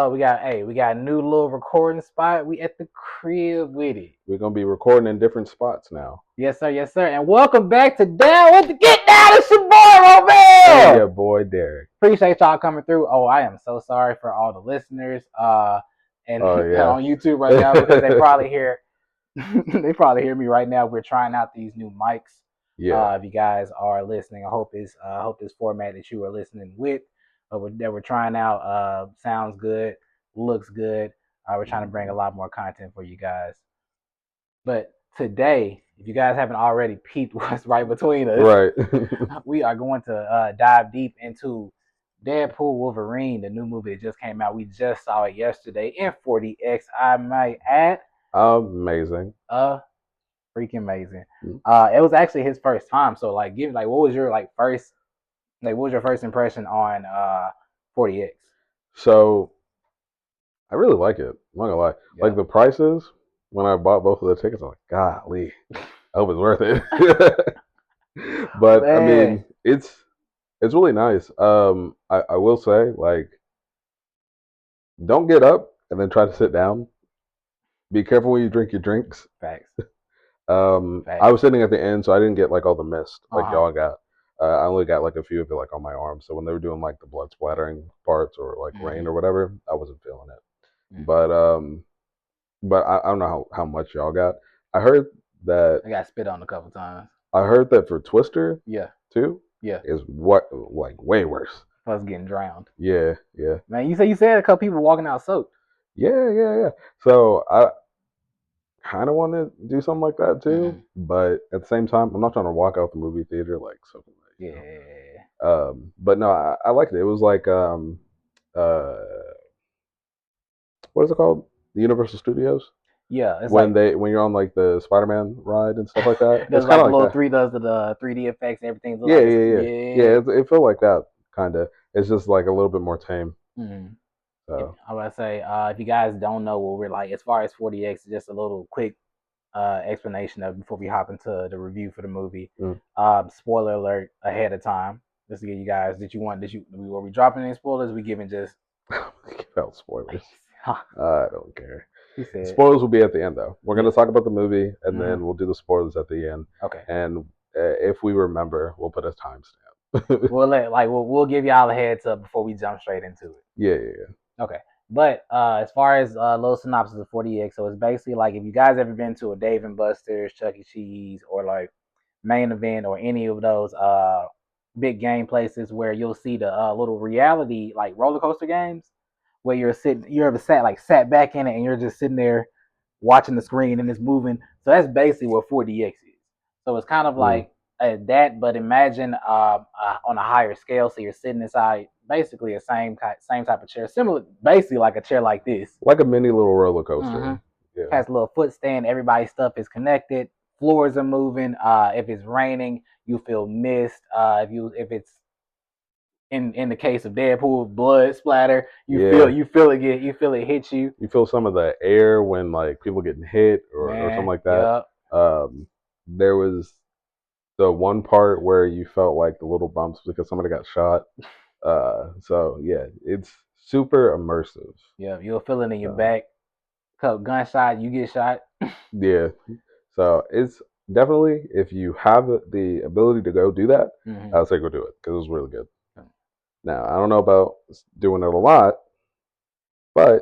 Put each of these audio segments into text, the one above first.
We got a new little recording spot. We at the crib with it. We're gonna be recording in different spots now. Yes, sir. Yes, sir. And welcome back to Down with the Get Down. It's your boy, Robert. Hey, your boy Derek. Appreciate y'all coming through. Oh, I am so sorry for all the listeners. And on YouTube right now because they probably hear me right now. We're trying out these new mics. Yeah. If you guys are listening, I hope this format that you are listening with that we're trying out sounds good, looks good. We're trying to bring a lot more content for you guys. But today, if you guys haven't already peeped what's right between us, right, we are going to dive deep into Deadpool Wolverine, the new movie that just came out. We just saw it yesterday in 40X. I might add. Amazing. Freaking amazing. It was actually his first time. So what was your first impression on 40X? So I really like it. I'm not gonna lie. Yeah. Like the prices when I bought both of the tickets, I'm like, golly, I hope it's worth it. But man. I mean, it's really nice. I will say, like, don't get up and then try to sit down. Be careful when you drink your drinks. Facts. I was sitting at the end, so I didn't get like all the mist like y'all got. I only got like a few of it like on my arm. So when they were doing like the blood splattering parts or like rain or whatever, I wasn't feeling it. But I don't know how much y'all got. I heard that I got spit on a couple times. I heard that for Twister, too, is like way worse. Plus getting drowned. Yeah. Man, you said a couple people walking out soaked. Yeah. So I kind of want to do something like that too, but at the same time, I'm not trying to walk out the movie theater like something. But no, I liked it. It was like what is it called? The Universal Studios. Yeah, it's when you're on like the Spider-Man ride and stuff like that. There's like a little 3D effects and everything. Yeah. It felt like that kind of. It's just like a little bit more tame. So I was gonna say, if you guys don't know what we're like, as far as 40X, just a little quick explanation of before we hop into the review for the movie. Spoiler alert ahead of time. Just to get you guys, were we dropping any spoilers? We giving just felt spoilers. I don't care. Spoilers will be at the end, though. We're going to talk about the movie, and then we'll do the spoilers at the end. Okay. And if we remember, we'll put a timestamp. we'll give y'all a heads up before we jump straight into it. Yeah. Okay. But as far as little synopsis of 40X, so it's basically like if you guys ever been to a Dave and Buster's, Chuck E. Cheese, or like Main Event, or any of those big game places where you'll see the little reality like roller coaster games. Where you ever sat back in it and you're just sitting there watching the screen and it's moving. So that's basically what 40X is. So it's kind of like that, but imagine on a higher scale. So you're sitting inside basically the same type of chair, similar, basically like a chair like this, like a mini little roller coaster. Yeah. Has a little foot stand. Everybody's stuff is connected. Floors are moving. If it's raining, you feel mist. If it's in the case of Deadpool, blood splatter. You feel it hit you. You feel some of the air when like people getting hit or something like that. There was the one part where you felt like the little bumps because somebody got shot. So yeah, it's super immersive. Yeah, you'll feel it in your back. Gunshot, you get shot. Yeah. So it's definitely, if you have the ability to go do that, I'd say go do it because it was really good. Now, I don't know about doing it a lot, but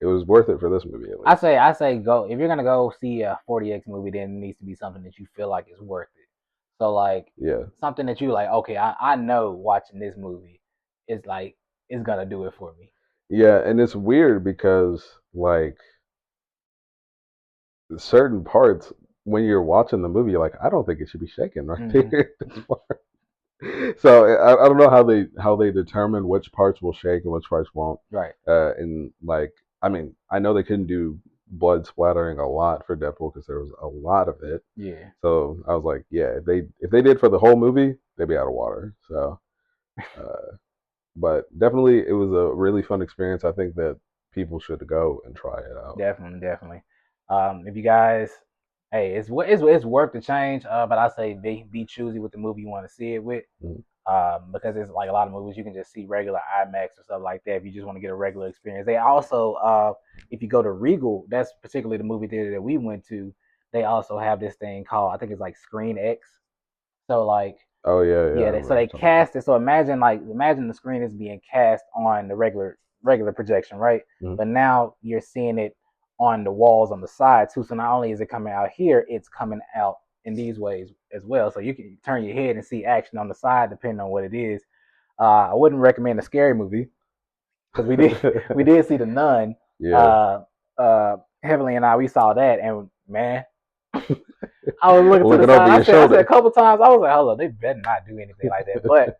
it was worth it for this movie. At least. I say go. If you're gonna go see a 40X movie, then it needs to be something that you feel like is worth it. So like, something that you like. Okay, I know watching this movie is like it's gonna do it for me. Yeah, and it's weird because like certain parts when you're watching the movie, you're like, I don't think it should be shaking right here. So I don't know how they determine which parts will shake and which parts won't. Right. And like, I mean, I know they couldn't do blood splattering a lot for Deadpool because there was a lot of it. Yeah. So I was like, yeah, if they did for the whole movie, they'd be out of water. So, but definitely it was a really fun experience. I think that people should go and try it out. Definitely. If you guys. Hey, it's worth the change, but I say be choosy with the movie you want to see it with. because it's like a lot of movies you can just see regular IMAX or stuff like that if you just want to get a regular experience. They also, if you go to Regal, that's particularly the movie theater that we went to. They also have this thing called, I think it's like Screen X. So like, Oh yeah, I yeah, remember so what they you're talking about. cast it. So imagine the screen is being cast on the regular projection, right? Mhm. But now you're seeing it on the walls on the side too. So not only is it coming out here, it's coming out in these ways as well. So you can turn your head and see action on the side depending on what it is. I wouldn't recommend a scary movie because we did see the Nun. Yeah, Uh, Heavenly and I, we saw that, and man, I was looking to the looking side. over your I said a shoulder. couple times, I was like, hold on, they better not do anything like that. But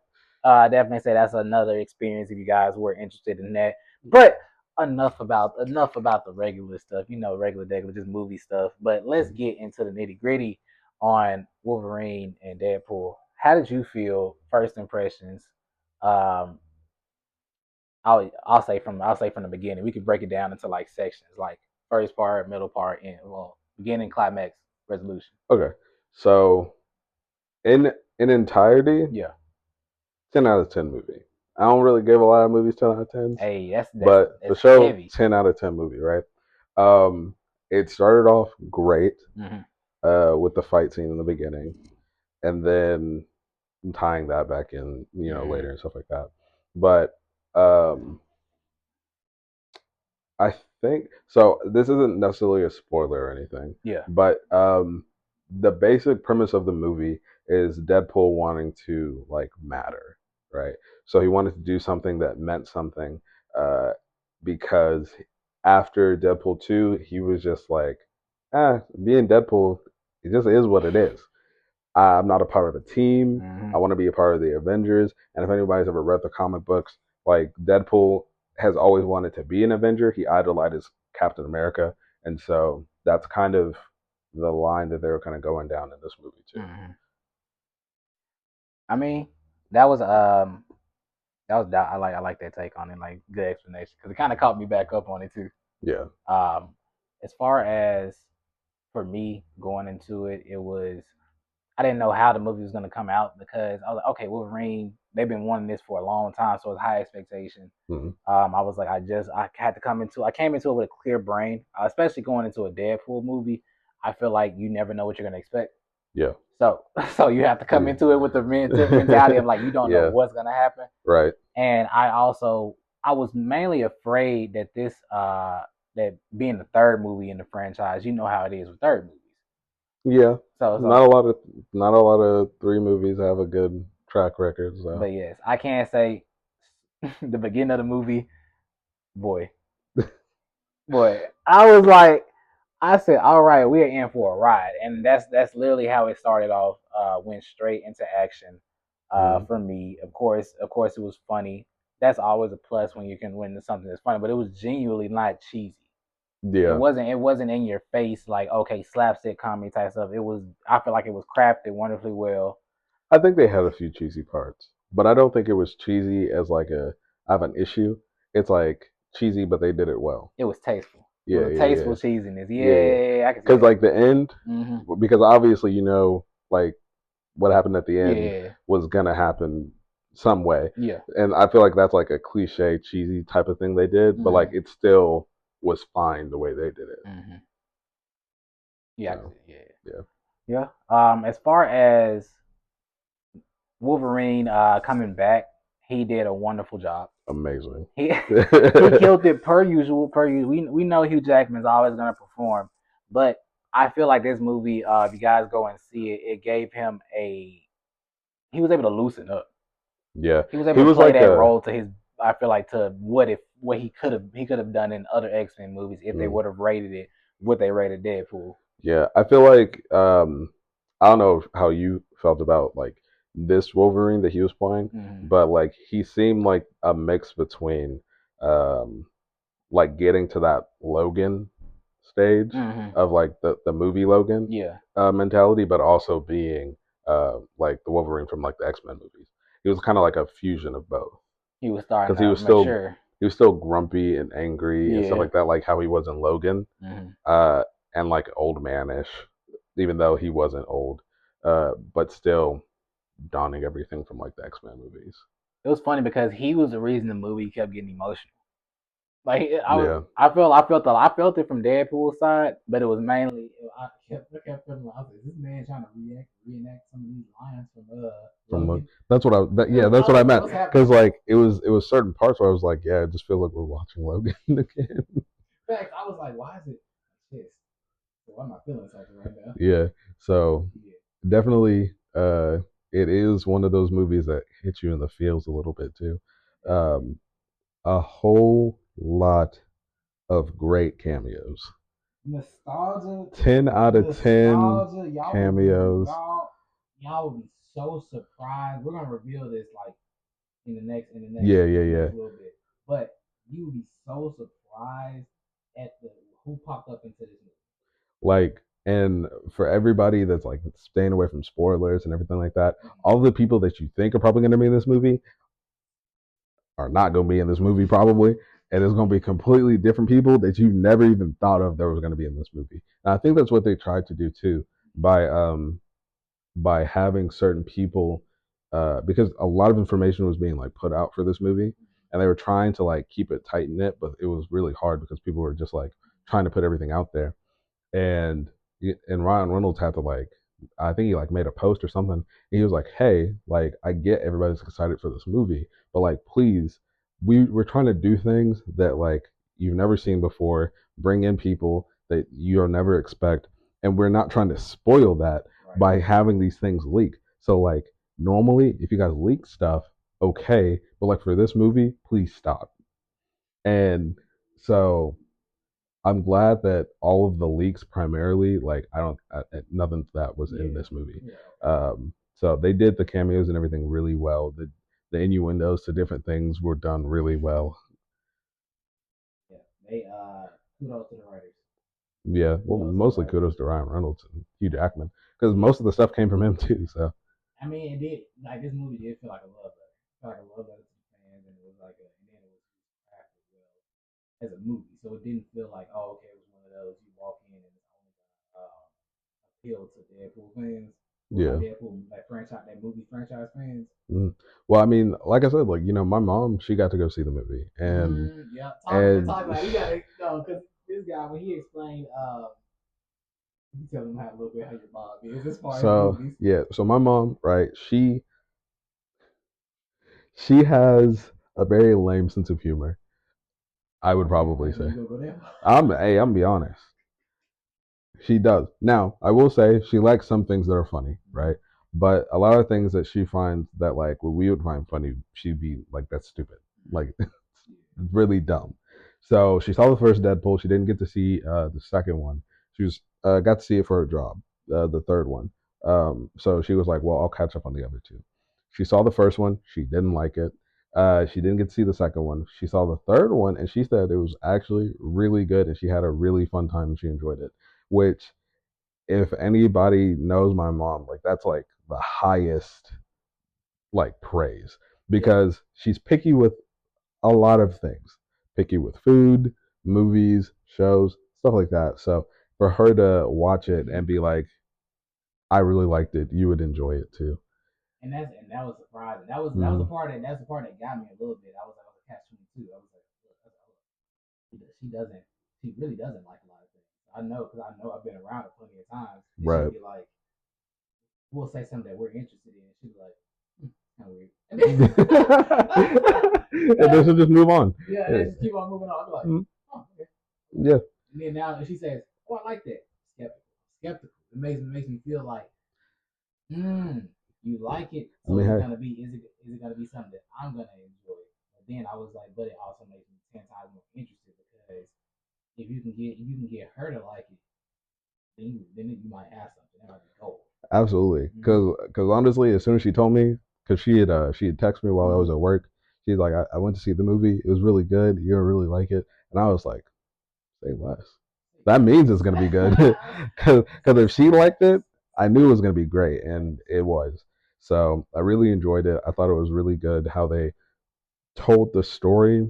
I definitely say that's another experience if you guys were interested in that. But enough about the regular stuff, regular, just movie stuff. But let's get into the nitty gritty on Wolverine and Deadpool. How did you feel? First impressions. Um, I'll say from the beginning. We could break it down into like sections, like first part, middle part, and beginning, climax, resolution. Okay, so in entirety, Yeah. 10 out of 10 movie. I don't really give a lot of movies 10 out of 10s, Hey, that's but for that's sure, heavy. 10 out of 10 movie, right? Um, it started off great Mm-hmm. with the fight scene in the beginning, and then tying that back in, Mm-hmm. later and stuff like that. But um, I think so. This isn't necessarily a spoiler or anything, Yeah. but the basic premise of the movie is Deadpool wanting to like matter, right? So he wanted to do something that meant something, uh, because after Deadpool 2, he was just like, being Deadpool, it just is what it is. I'm not a part of a team. Mm-hmm. I want to be a part of the Avengers. And if anybody's ever read the comic books, like Deadpool has always wanted to be an Avenger. He idolizes Captain America, and so that's kind of the line that they were kind of going down in this movie too. Mm-hmm. I mean, that was I like that take on it, like good explanation because it kind of caught me back up on it too. Yeah. Um, as far as for me going into it, it was I didn't know how the movie was gonna come out because I was like, okay, Wolverine, they've been wanting this for a long time, so it's high expectation. Mm-hmm. I was like, I came into it with a clear brain, especially going into a Deadpool movie. I feel like you never know what you're gonna expect. Yeah. So, so you have to come into it with the mentality of like you don't know Yeah. what's gonna happen. Right. And I was mainly afraid that that being the third movie in the franchise, you know how it is with third movies. Yeah. So, Not a lot of 3 movies have a good track record. but So yes, I can't say the beginning of the movie, boy, boy. I was like, I said, all right, we're in for a ride, and that's literally how it started off. Went straight into action. mm, For me, of course, it was funny. That's always a plus when you can win something that's funny, but it was genuinely not cheesy. It yeah, wasn't. It wasn't in your face like okay slapstick comedy type stuff. It was. I feel like it was crafted wonderfully well. I think they had a few cheesy parts, but I don't think it was cheesy as like I have an issue. It's like cheesy, but they did it well. It was tasteful. It Yeah, was a yeah, yeah, tasteful cheesiness. yeah. Yeah, I can see Because that. like the end, Hmm. because obviously like what happened at the end Yeah, was gonna happen some way, yeah. and I feel like that's like a cliche, cheesy type of thing they did, but like Hmm. it still was fine the way they did it. Hmm. Yeah, I can So see. Yeah, yeah, yeah. As far as Wolverine coming back, he did a wonderful job. amazing. He he killed it per usual. Per usual, we know Hugh Jackman's always gonna perform, but I feel like this movie, if you guys go and see it, it gave him a he was able to loosen up. Yeah, He was he able to was play like that a. role to his. I feel like to what he could have done in other X-Men movies if they Mm, would have rated it what they rated Deadpool. yeah, I feel like I don't know how you felt about like this Wolverine that he was playing, Mm-hmm. but like he seemed like a mix between um like getting to that Logan stage Mm-hmm. of like the movie Logan Yeah, mentality, but also being like the Wolverine from like the X-Men movies. He was kind of like a fusion of both he was starting because he to was still mature. he was still grumpy and angry and stuff Yeah. like that, like how he was in Logan, Mm-hmm. uh, and like old manish, even though he wasn't old, but still. donning everything from like the X-Men movies. It was funny because he was the reason the movie kept getting emotional. Like Yeah, I felt it from Deadpool's side, but it was mainly I kept feeling like, is this man trying to reenact some of these lines from from like Logan? that's what yeah, that's I what was I like, meant what's because happening? like it was certain parts where I was like, yeah, it just feels like we're watching Logan again. In fact, I was like, why is it like this? Why am I feeling something right now? Yeah, so Yeah. definitely, it is one of those movies that hits you in the feels a little bit too. Um, a whole lot of great cameos. Nostalgia, 10 out of 10 cameos. y'all would be so surprised. We're gonna reveal this like Yeah, yeah, in the yeah. next little bit, but you would be so surprised at the who popped up into this movie. Like, and for everybody that's like staying away from spoilers and everything like that, Mm-hmm. all the people that you think are probably going to be in this movie are not going to be in this movie probably, and it's going to be completely different people that you never even thought of that was going to be in this movie. And I think that's what they tried to do too by having certain people, because a lot of information was being like put out for this movie, and they were trying to like keep it tight knit, but it was really hard because people were just like trying to put everything out there, and Ryan Reynolds had to like, I think he like made a post or something. And he was like, "Hey, like I get everybody's excited for this movie, but like please, we're trying to do things that like you've never seen before, bring in people that you'll never expect, and we're not trying to spoil that by having these things leak. So like normally, if you guys leak stuff, okay, but like for this movie, please stop." And so I'm glad that all of the leaks primarily, like I don't, nothing of that was in this movie. So they did the cameos and everything really well. The innuendos to different things were done really well. Yeah, they kudos to the writers. Yeah, well, mostly kudos to Ryan Reynolds and Hugh Jackman because most of the stuff came from him too. So I mean, it did like this movie did feel like a love letter. It felt like a love letter to the fans, and it was like and then it was crafted well as a movie, so it didn't feel like okay, it was one of those you walk in and it's only appeal to Deadpool fans or yeah. like Deadpool like franchise that movie franchise fans. Mm. Well, I mean, like I said, like my mom, she got to go see the movie, and Yeah, and talk about it. You gotta go because this guy when he explained, you tell him how a little bit how your mom is as far as so movies. yeah, so my mom, right? She has a very lame sense of humor. I would probably say. I'm be honest. She does. Now, I will say she likes some things that are funny, right? But a lot of things that she finds that like what we would find funny, she'd be like, "That's stupid," like really dumb. So she saw the first Deadpool. She didn't get to see the second one. She was got to see it for her job, the third one. So she was like, "Well, I'll catch up on the other two." She saw the first one. She didn't like it. She didn't get to see the second one. She saw the third one, and she said it was actually really good, and she had a really fun time, and she enjoyed it. Which, if anybody knows my mom, like that's like the highest like praise because she's picky with a lot of things. Picky with food, movies, shows, stuff like that. So for her to watch it and be like, "I really liked it. You would enjoy it too." And that was surprising. That was the Mm, part that's the part that got me a little bit. I was a catch 22. I was like, she really doesn't like a lot of things. I know because I know I've been around her plenty of times, and she'd right. be like, we'll say something that we're interested in, and she'd be like, kind of weird. And then she'll just move on. Yeah, and then just keep on moving on. I'd be like, Mm, oh, okay. yeah, And then now she says, oh, I like that. Skeptical. It makes me feel like, you like it, I so mean, hey, is it gonna be something that I'm gonna enjoy? But then I was like, but it also makes me 10 times more interested because if you can get her to like it, then you might have something that might be gold. absolutely. Because honestly, as soon as she told me, because she had texted me while I was at work, she's like, I went to see the movie. It was really good. You're gonna really like it. And I was like, say less. That means it's gonna be good. Because if she liked it, I knew it was gonna be great, and it was. So I really enjoyed it. I thought it was really good how they told the story.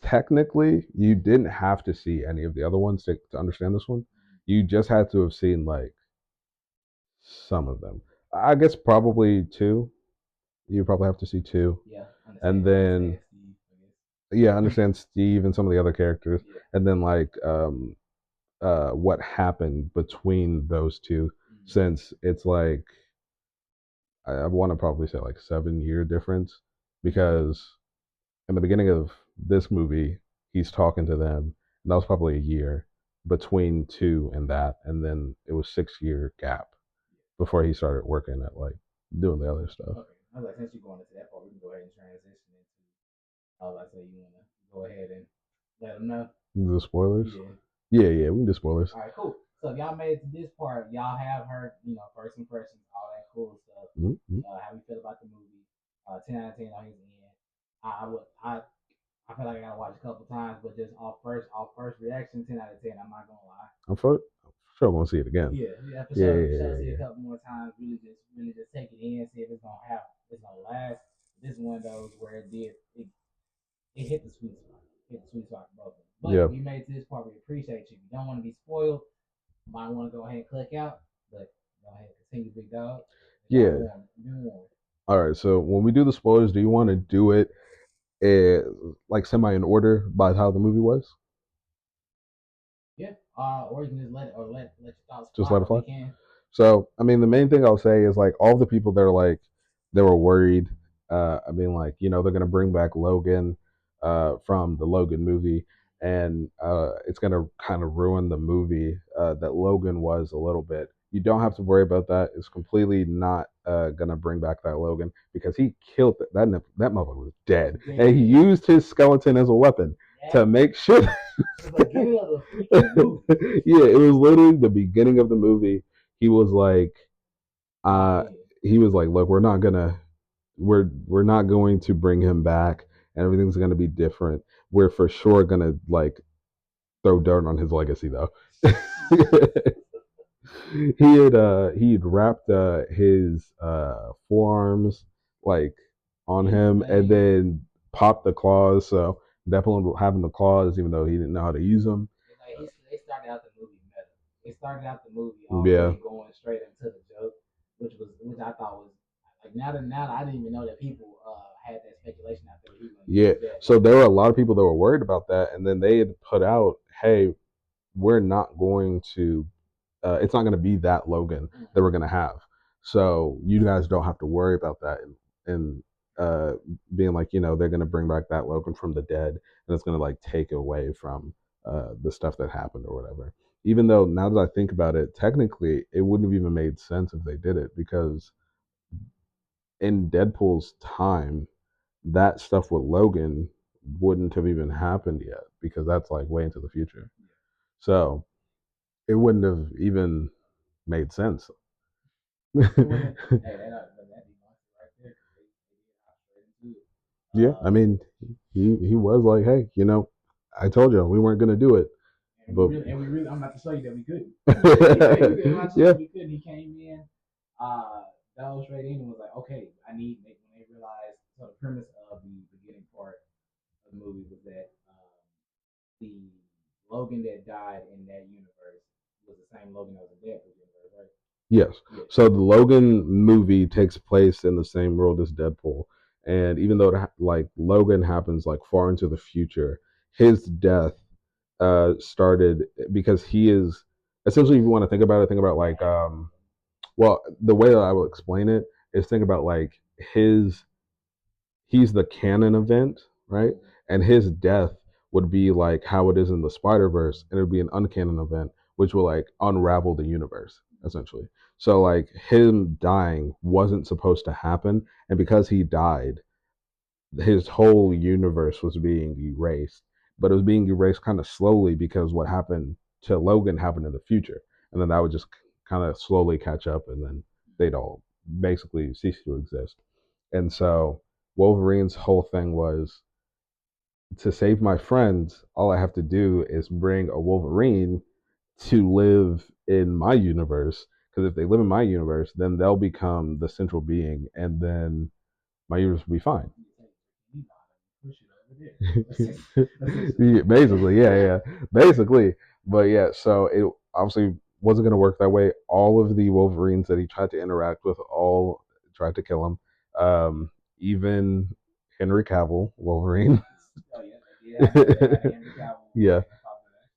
Technically, you didn't have to see any of the other ones to understand this one. You just had to have seen like some of them. I guess probably two. you probably have to see two, Yeah, and understand then Steve, I guess. yeah, understand Steve and some of the other characters, Yeah. and then like what happened between those two, Mm-hmm. since it's like I want to probably say like 7 year difference because in the beginning of this movie he's talking to them, and that was probably a year between two and that, and then it was 6 year gap before he started working at like doing the other stuff. Okay. I was like, since you're going into that part, we can go ahead and transition into. I say you wanna go ahead and let them know. The spoilers? Yeah. Yeah, we can do spoilers. All right, cool. So if y'all made it to this part, y'all have heard, first impressions, all that cool stuff. Mm-hmm. How you feel about the movie? 10 out of 10 on his end. I would I feel like I gotta watch a couple times, but just off first reaction, 10 out of 10. I'm not gonna lie. I'm sure gonna see it again. Yeah, for Yeah, sure. yeah, For sure, yeah, see a yeah. couple more times. Really just take it in, see if it's gonna last. This is one of those where it hit the sweet spot. Hit the sweet spot for both of them. But Yeah. we made it to this part. We appreciate you. If you don't want to be spoiled, might want to go ahead and click out. But go ahead and continue, big dog. Y'all Yeah. warm. You warm. All right. So when we do the spoilers, do you want to do it like semi in order by how the movie was? Yeah. Or you can just let your thoughts Just fly, let it but we fly. can. So I mean, the main thing I'll say is like all the people that are like they were worried. I mean, like they're gonna bring back Logan from the Logan movie, and it's gonna kind of ruin the movie that Logan was a little bit. You don't have to worry about that. It's completely not gonna bring back that Logan because he killed that motherfucker was dead, and he used his skeleton as a weapon to make sure. The beginning of the freaking movie. Yeah, it was literally the beginning of the movie. He was like, uh, he was like, look, we're not going to bring him back, and everything's gonna be different. We're for sure gonna like throw dirt on his legacy though. He had wrapped his forearms like on him, and then popped the claws. So Deadpool having the claws, even though he didn't know how to use them. Like they started out the movie meta. They started out the movie Yeah, already going straight into the joke, which I thought was like now that I didn't even know that people had that speculation out there. He was gonna yeah. use that. So there were a lot of people that were worried about that, and then they had put out, "Hey, we're not going to it's not going to be that Logan that we're going to have. So you guys don't have to worry about that." And being like, they're going to bring back that Logan from the dead, and it's going to like take away from the stuff that happened or whatever. Even though now that I think about it, technically it wouldn't have even made sense if they did it because in Deadpool's time, that stuff with Logan wouldn't have even happened yet because that's like way into the future. So it wouldn't have even made sense. Yeah, I mean, he was like, hey, I told you we weren't gonna do it, and we really, I'm about to show you that we couldn't. Yeah, we couldn't. He came in, dove straight in and was like, okay, when they realized, so the premise of the beginning part of the movie was that the Logan that died in that universe was the same Logan that was in Deadpool universe, right? Yes. Yeah. So the Logan movie takes place in the same world as Deadpool, and even though like Logan happens like far into the future, his death started because he is essentially, if you want to think about like well, the way that I will explain it is think about like he's the canon event, right? And his death would be like how it is in the Spider Verse, and it would be an uncanon event, which will like unravel the universe essentially. So like him dying wasn't supposed to happen, and because he died, his whole universe was being erased, but it was being erased kind of slowly because what happened to Logan happened in the future, and then that would just kind of slowly catch up, and then they'd all basically cease to exist. And so Wolverine's whole thing was to save my friends. All I have to do is bring a Wolverine to live in my universe. Because if they live in my universe, then they'll become the central being, and then my universe will be fine. Yeah, basically, yeah, basically. But yeah, so it obviously wasn't going to work that way. All of the Wolverines that he tried to interact with all tried to kill him. even Henry Cavill Wolverine. Oh yeah, they had Henry Cavill. Yeah.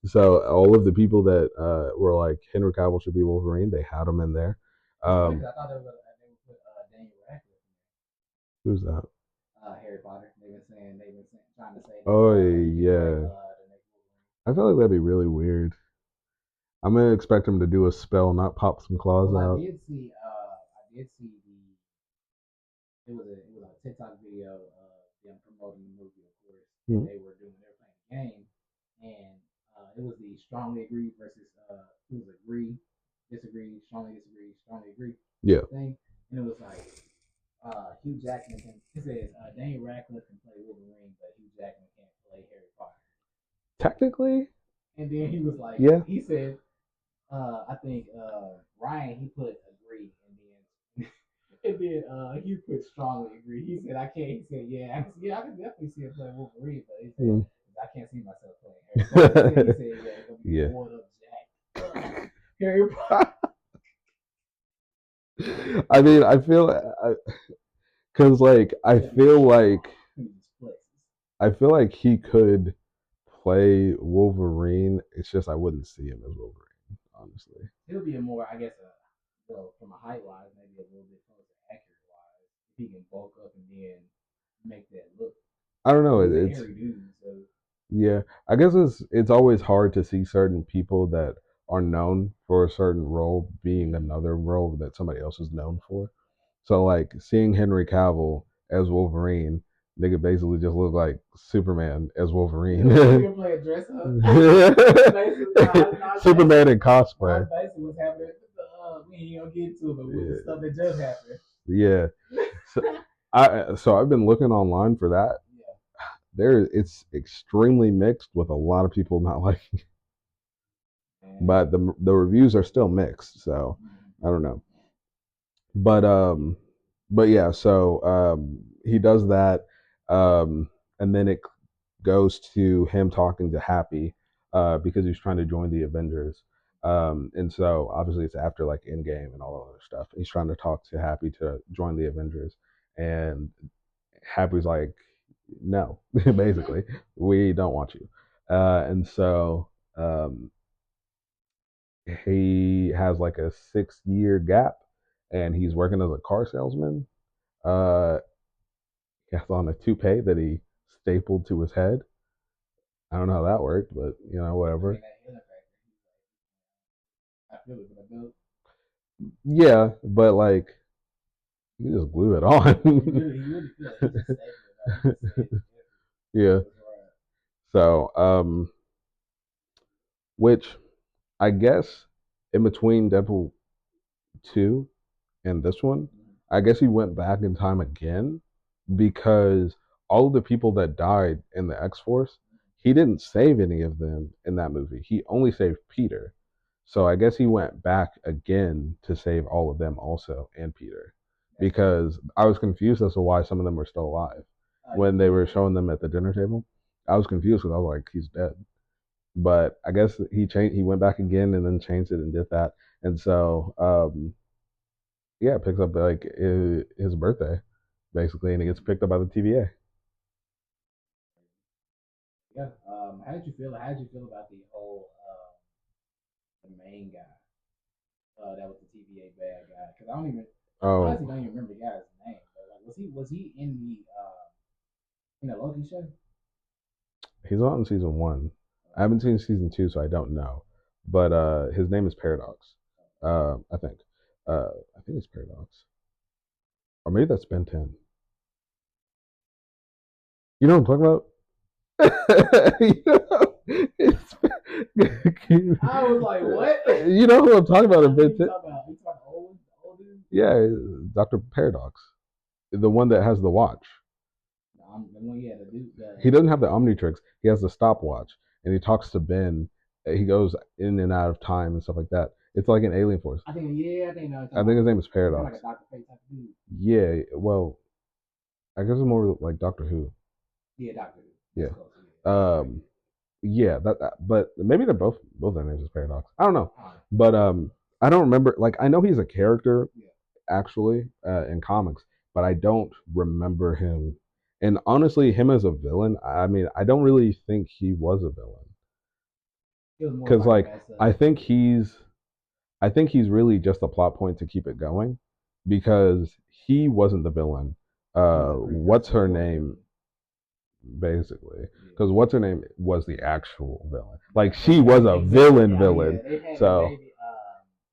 So all of the people that were like Henry Cavill should be Wolverine, they had him in there. I thought they would put Daniel Radcliffe Who's that? Harry Potter. They've been trying to say that Oh he could play yeah. the next Wolverine. I feel like that'd be really weird. I'm gonna expect him to do a spell, not pop some claws Well, out. I did see the it was a TikTok video of them promoting the movie, of course. Hmm. They were playing the game, and it was the strongly agree versus it was agree, disagree, strongly agree Yeah. thing, and it was like Hugh Jackman can. It says Daniel Radcliffe can play Wolverine, but Hugh Jackman can't play Harry Potter. Technically, And then he was like, yeah. he said, I think Ryan he put agree, and then he put strongly agree. He said I can't. He said I can definitely see him play Wolverine, but he said I can't see myself playing Harry Potter. He said yeah, it's gonna be Yeah. bored up Jack. Harry Potter. I mean, I feel, cause like I feel like he could play Wolverine. It's just I wouldn't see him as Wolverine, honestly. He'll be a more, I guess, well, from a height wise, maybe a little bit closer accurate wise. If he can bulk up and then make that look. I don't know. He's a It's hairy dude, so yeah. I guess it's always hard to see certain people that are known for a certain role being another role that somebody else is known for. So like seeing Henry Cavill as Wolverine, nigga basically just look like Superman as Wolverine. Nigga play a dress up. Superman in cosplay. That's basically what's happening. We ain't gonna get into it, but with the stuff that just happened. Yeah. So I've been looking online for that. Yeah. It's extremely mixed with a lot of people not liking it. But the reviews are still mixed, so I don't know. But yeah, so he does that, and then it goes to him talking to Happy because he's trying to join the Avengers. And so obviously it's after like Endgame and all that other stuff. He's trying to talk to Happy to join the Avengers, and Happy's like, no, basically, we don't want you. And so he has like a 6 year gap, and he's working as a car salesman. Uh, he has on a toupee that he stapled to his head. I don't know how that worked, but whatever. I feel it, but I do. Yeah, but like you just glue it on. Yeah. So, which I guess in between Deadpool 2 and this one, I guess he went back in time again because all of the people that died in the X Force, he didn't save any of them in that movie. He only saved Peter. So I guess he went back again to save all of them also and Peter. Because I was confused as to why some of them were still alive when they were showing them at the dinner table. I was confused because I was like, he's dead. But I guess he went back again and then changed it and did that. And so yeah, it picks up like his birthday, basically, and it gets picked up by the TVA. Yeah. How did you feel about the whole the main guy that was the TVA bad guy? Because I honestly don't even remember the guy's name. But like, was he in the Loki show? He's not in season 1. I haven't seen season 2, so I don't know. But his name is Paradox. I think. I think it's Paradox, or maybe that's Ben 10. You know what I'm talking about? I was like, what? You know who I'm talking about in Ben 10? You talking about old dude? Yeah, Dr. Paradox, the one that has the watch. He doesn't have the Omnitrix. He has the stopwatch, and he talks to Ben. He goes in and out of time and stuff like that. It's like an alien force. I think his name is Paradox. Like a Dr. Fate type of dude. Yeah, well, I guess it's more like Doctor Who. Yeah, Doctor Who. Yeah. Yeah, but maybe they're both their names is Paradox. I don't know, but I don't remember. Like I know he's a character actually in comics, but I don't remember him. And honestly, him as a villain, I mean, I don't really think he was a villain because, like, I think he's, I think he's really just a plot point to keep it going, because he wasn't the villain. What's her name? Basically, because what's her name was the actual villain. Like she was a villain. So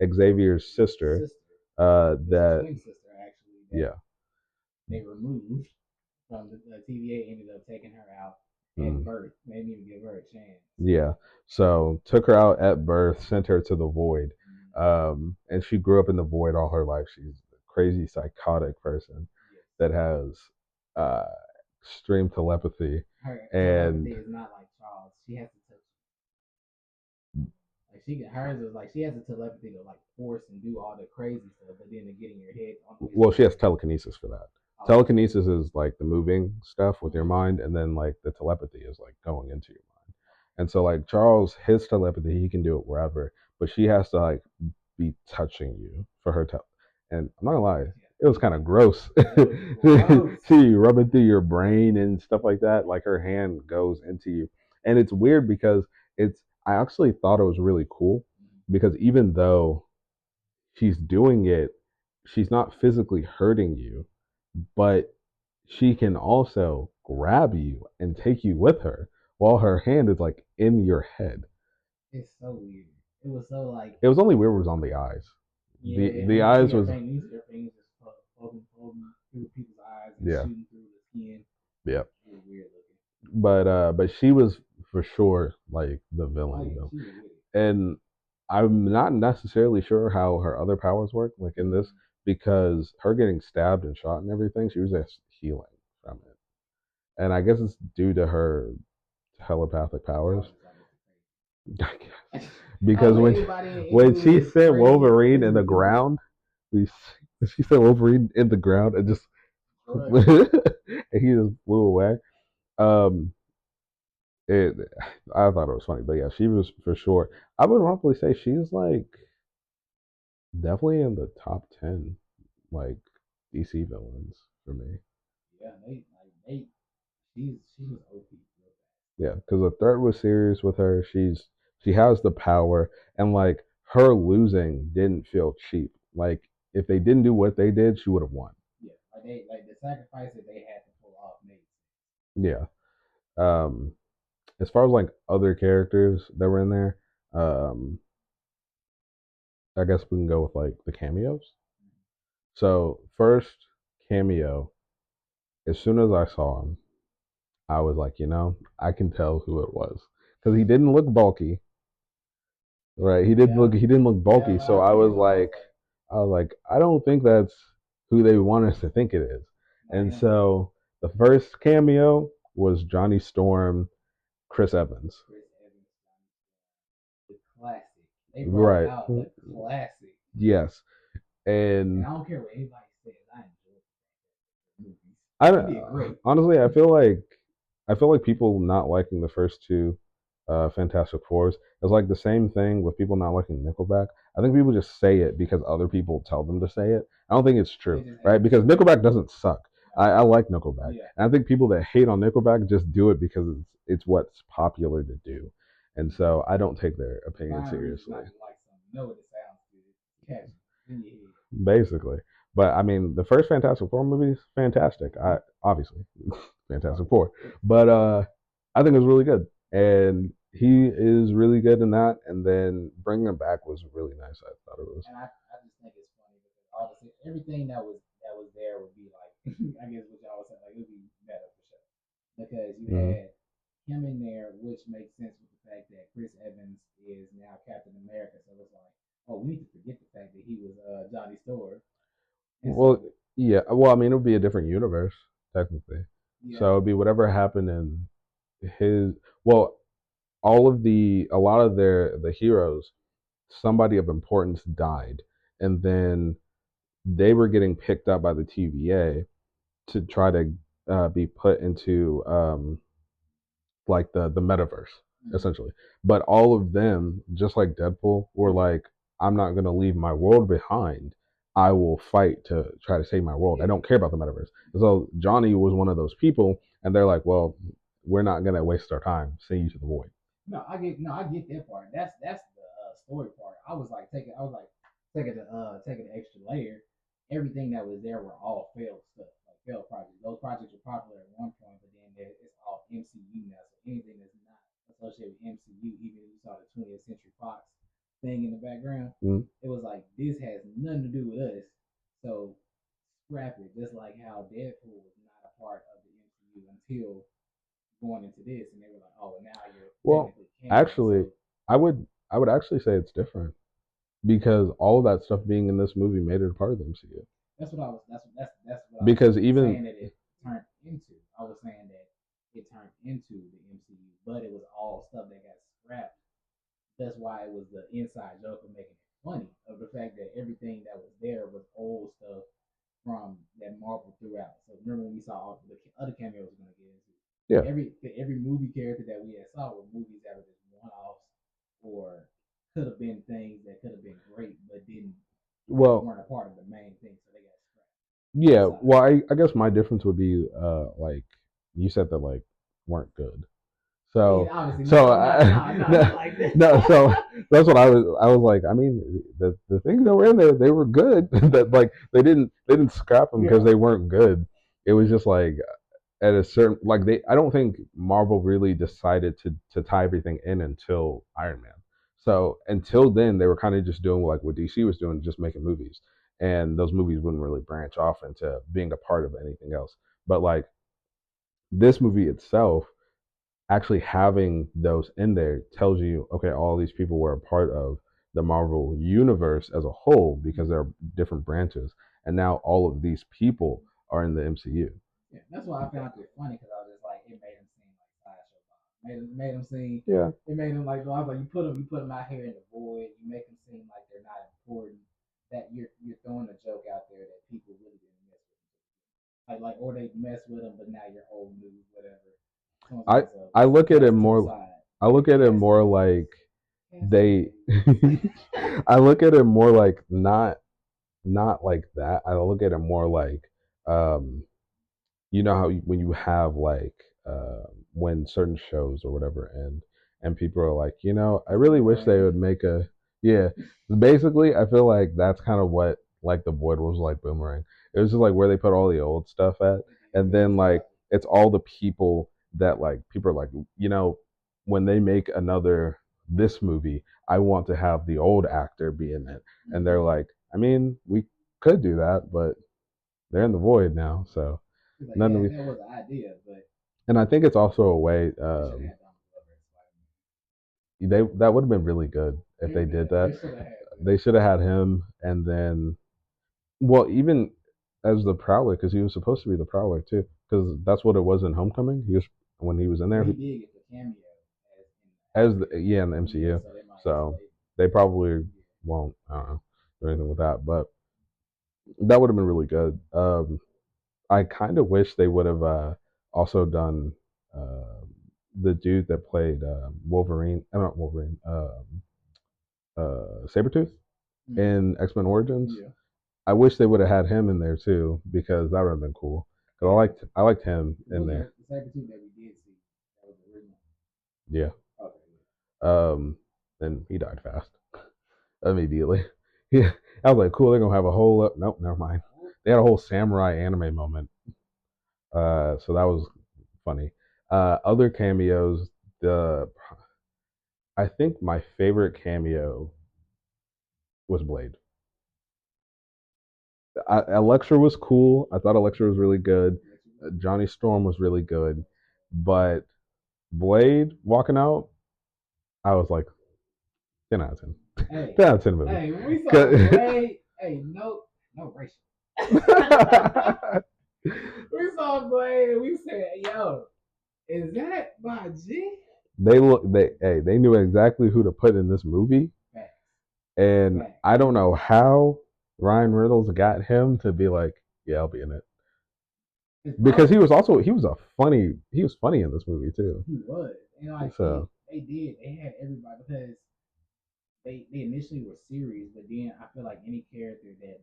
Xavier's sister, that yeah, They removed from the TVA, ended up taking her out at birth. They didn't even give her a chance. Yeah. So took her out at birth, sent her to the void. And she grew up in the void all her life. She's a crazy psychotic person that has uh, extreme telepathy. Her And telepathy is not like Charles. She has to touch. Like she hers is like she has the telepathy to like force and do all the crazy stuff, but then to get in your head. Well, she has telekinesis for that. Telekinesis is like the moving stuff with your mind, and then like the telepathy is like going into your mind. And so like Charles, his telepathy, he can do it wherever, but she has to like be touching you for her to. And I'm not gonna lie, it was kind of gross. She rubbing through your brain and stuff like that. Like her hand goes into you, and it's weird because it's. I actually thought it was really cool because even though she's doing it, she's not physically hurting you, but she can also grab you and take you with her while her hand is like in your head. It's so weird. It was so like It was only weird was on the eyes. The eyes was fingers just poking through people's eyes and shooting through the skin. Yeah. It was weird looking. But she was for sure like the villain though. And I'm not necessarily sure how her other powers work, like in this, because her getting stabbed and shot and everything, she was just healing from it. And I guess it's due to her telepathic powers. Because when she sent Wolverine in the ground, she sent Wolverine in the ground and just and he just flew away. Um, it I thought it was funny, but yeah, she was for sure. I would probably say she's like definitely in the top 10 like DC villains for me. Yeah, they she was OP. Yeah, because the threat was serious with her. She has the power, and like her losing didn't feel cheap. Like if they didn't do what they did, she would have won. Yeah, like the sacrifice that they had to pull off made Yeah. Um, as far as like other characters that were in there, um, I guess we can go with like the cameos. So first cameo, as soon as I saw him, I was like, I can tell who it was because he didn't look bulky, right? He didn't look bulky, so I was like, I don't think that's who they want us to think it is. And so the first cameo was Johnny Storm, Chris Evans. the classic. They brought out the classic. Yes, And and I don't care what anybody says. I enjoy the movies. I They did great. honestly, I feel like people not liking the first two Fantastic Fours is like the same thing with people not liking Nickelback. I think people just say it because other people tell them to say it. I don't think it's true, right? Because Nickelback doesn't suck. I like Nickelback, and I think people that hate on Nickelback just do it because it's what's popular to do, and so I don't take their opinion seriously. Like something. You know what it sounds good. Catchy. In your head. Basically. But I mean, the first Fantastic Four movie is fantastic. I obviously Fantastic Four, but I think it was really good, and he is really good in that. And then bringing him back was really nice. I thought it was. And I just think it's funny because obviously everything that was there would be like I guess what y'all was saying like it would be better for sure because you had him in there, which makes sense with the fact that Chris Evans is now Captain America. So it's like, oh, we need to forget the fact that he was Johnny Storm. Well, yeah. Well, I mean, it would be a different universe technically. Yeah. So it'd be whatever happened in his. Well, a lot of the heroes, somebody of importance died, and then they were getting picked up by the TVA to try to be put into like the metaverse essentially. But all of them, just like Deadpool, were like, I'm not gonna leave my world behind. I will fight to try to save my world. I don't care about the metaverse. So Johnny was one of those people, and they're like, well, we're not gonna waste our time sending you to the void. I get that part. That's the story part. I was like taking the extra layer. Everything that was there were all failed stuff, like failed projects. Those projects were popular at one point, but then it's all MCU now. So anything that's not associated with MCU, even if you saw the 20th Century Fox thing in the background, it was like this has nothing to do with us. So scrap it. Just like how Deadpool was not a part of the MCU until going into this, and they were like, "Oh, now you're Well, technically canon." actually, So I would actually say it's different because all of that stuff being in this movie made it a part of the MCU. that's what I was. That's what I was Because even saying that it turned into. I was saying that it turned into the MCU, but it was all stuff that got scrapped. That's why it was the inside joke of making it funny of the fact that everything that was there was old stuff from that Marvel threw out. So remember when we saw all the other cameos we're gonna get into. yeah, Every movie character that we had saw were movies that were just one offs or could have been things that could have been great but didn't well, weren't a part of the main thing, so they got scrapped. yeah. Inside. Well, I guess my difference would be like you said that like weren't good. Yeah, So obviously so not like that. no, so that's what I was like. I mean, the things that were in there, they were good. That like they didn't scrap them because Yeah. they weren't good. It was just like at a certain like they. I don't think Marvel really decided to tie everything in until Iron Man. So until then, they were kind of just doing like what DC was doing, just making movies, and those movies wouldn't really branch off into being a part of anything else. But like this movie itself actually having those in there tells you, okay, all these people were a part of the Marvel universe as a whole because there are different branches, and now all of these people are in the MCU. Yeah, that's why I found it funny because I was just like, it made him seem like sideshow Bob. Made him seem. Yeah. It made him like, I was like, you put them out here in the void. You make them seem like they're not important. That you're throwing a joke out there that people really didn't mess with. Or they mess with them, but now you're old news, whatever. So I so I look at it cast to the more. side. I look at it Cast more away. like Cast they. away. I look at it more like not like that. I look at it more like um, you know how when you have like when certain shows or whatever end and people are like, I really wish they would make a yeah. Basically, I feel like that's kind of what like the Void was like Boomerang. It was just like where they put all the old stuff at, and then like it's all the people that like people are like, when they make another this movie, I want to have the old actor be in it, and they're like, I mean, we could do that, but they're in the Void now, so Like, none of yeah, we. that was the idea, but And I think it's also a way they should have had Donald Glover as they that would have been really good if they Spider-Man. did They that. should have had They should have had him, and then well, even as the Prowler because he was supposed to be the Prowler too, because that's what it was in Homecoming. He was when he was in But there he did get the cameo as as yeah in the yeah, MCU. so they might So isolate. they probably Yeah. won't I don't know do anything with that, but that would have been really good. I kind of wish they would have also done uh, the dude that played Wolverine. Not Wolverine. Sabretooth in X Men Origins. Yeah. I wish they would have had him in there too because that would have been cool. Cause I liked him in there. The Sabretooth that we did see. That was the original. Yeah. Okay. And he died fast immediately. Yeah. I was like, cool. They're gonna have a whole. Nope. Never mind. They had a whole samurai anime moment. So that was funny. Other cameos. The I think my favorite cameo was Blade. Electra was cool. I thought Electra was really good. Johnny Storm was really good, but Blade walking out, I was like 10 out of 10. Hey, 10 out of 10 movie. hey, when we saw Blade, hey, no racial. We saw Blade and we said, yo, is that my G? They knew exactly who to put in this movie, Facts. and Facts. I don't know how Ryan Reynolds got him to be like, yeah, I'll be in it. Because he was funny in this movie too. He was. And like So they had everybody because they initially were serious, but then I feel like any character that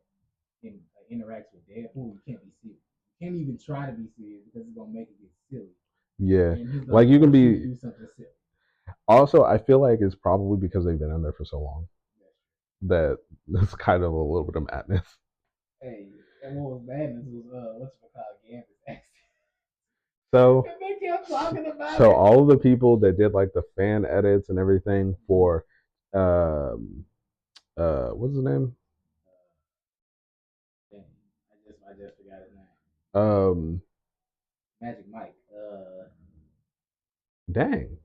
interacts with Deadpool, you can't be serious. You can't even try to be serious because it's gonna make it get silly. Yeah, like you can be. Do something silly. Also, I feel like it's probably because they've been in there for so long that it's kind of a little bit of madness. Hey, and what was madness was what's it called Gambit's accent. So, And they kept talking about so it. all of the people that did like the fan edits and everything for, um, what's his name? Dang, I just forgot his name. Um, Magic Mike. Dang.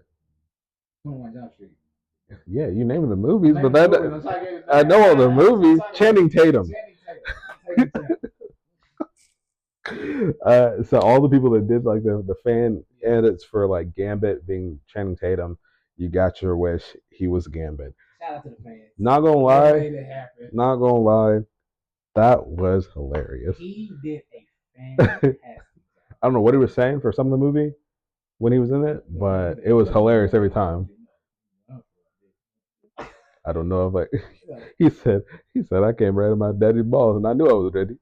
21 Jump Street. Yeah, you named the movies, but that I know all the movies. Channing Tatum. Channing Tatum. So all the people that did like the fan edits for like Gambit being Channing Tatum, you got your wish. He was Gambit. Shout out to the fans. Not gonna lie. Not gonna lie. That was hilarious. He did a fantastic job. I don't know what he was saying for some of the movie when he was in it, but it was hilarious every time. I don't know if he said I came right out of my daddy's balls and I knew I was ready.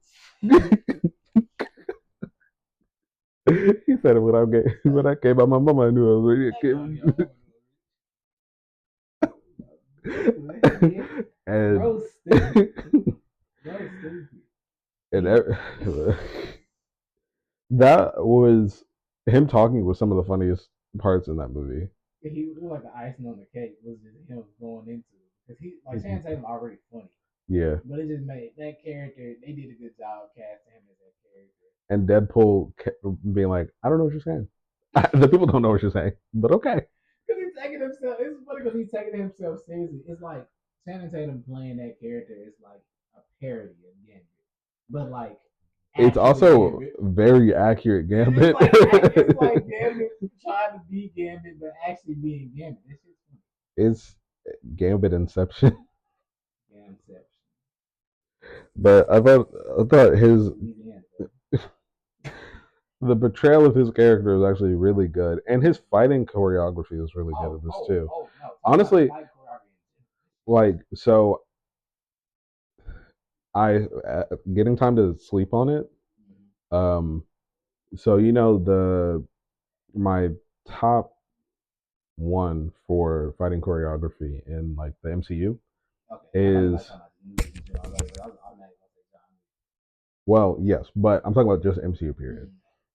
He said it when I came out my mama, I knew I was ready. And and that was him talking was some of the funniest parts in that movie. He was like the icing on the cake was just him going into it because he like Channing Tatum already funny. Yeah, but it just made that character. They did a good job casting him as that character. And Deadpool being like, I don't know what you're saying. The people don't know what you're saying, but okay. Because he's taking himself. It's funny because he's taking himself seriously. It's like Channing Tatum playing that character is like a parody of Gambit, but like it's also Gambit. Very accurate Gambit. It's like Gambit trying to be Gambit, but actually being Gambit. It's Gambit Inception. But I thought his the portrayal of his character is actually really good, and his fighting choreography is really good in this too. No. Honestly, like so, I getting time to sleep on it. So my top one for fighting choreography in like the MCU is well, yes, but I'm talking about just MCU period.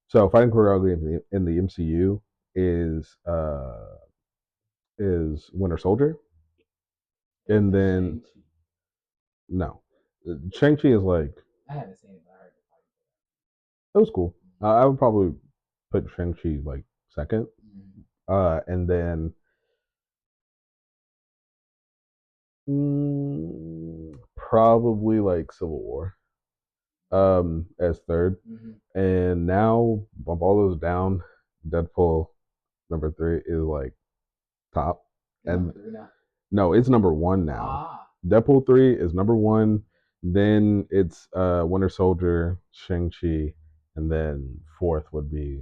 So fighting choreography in the MCU is Winter Soldier, and then no, Shang-Chi is like I haven't seen it, but I heard it was cool. I would probably put Shang-Chi like second, and then probably like Civil War as third. And now bump all those down. Deadpool number 3 is like top. And no, it's number 1 now. Deadpool 3 is number 1. Then it's Winter Soldier, Shang-Chi, and then fourth would be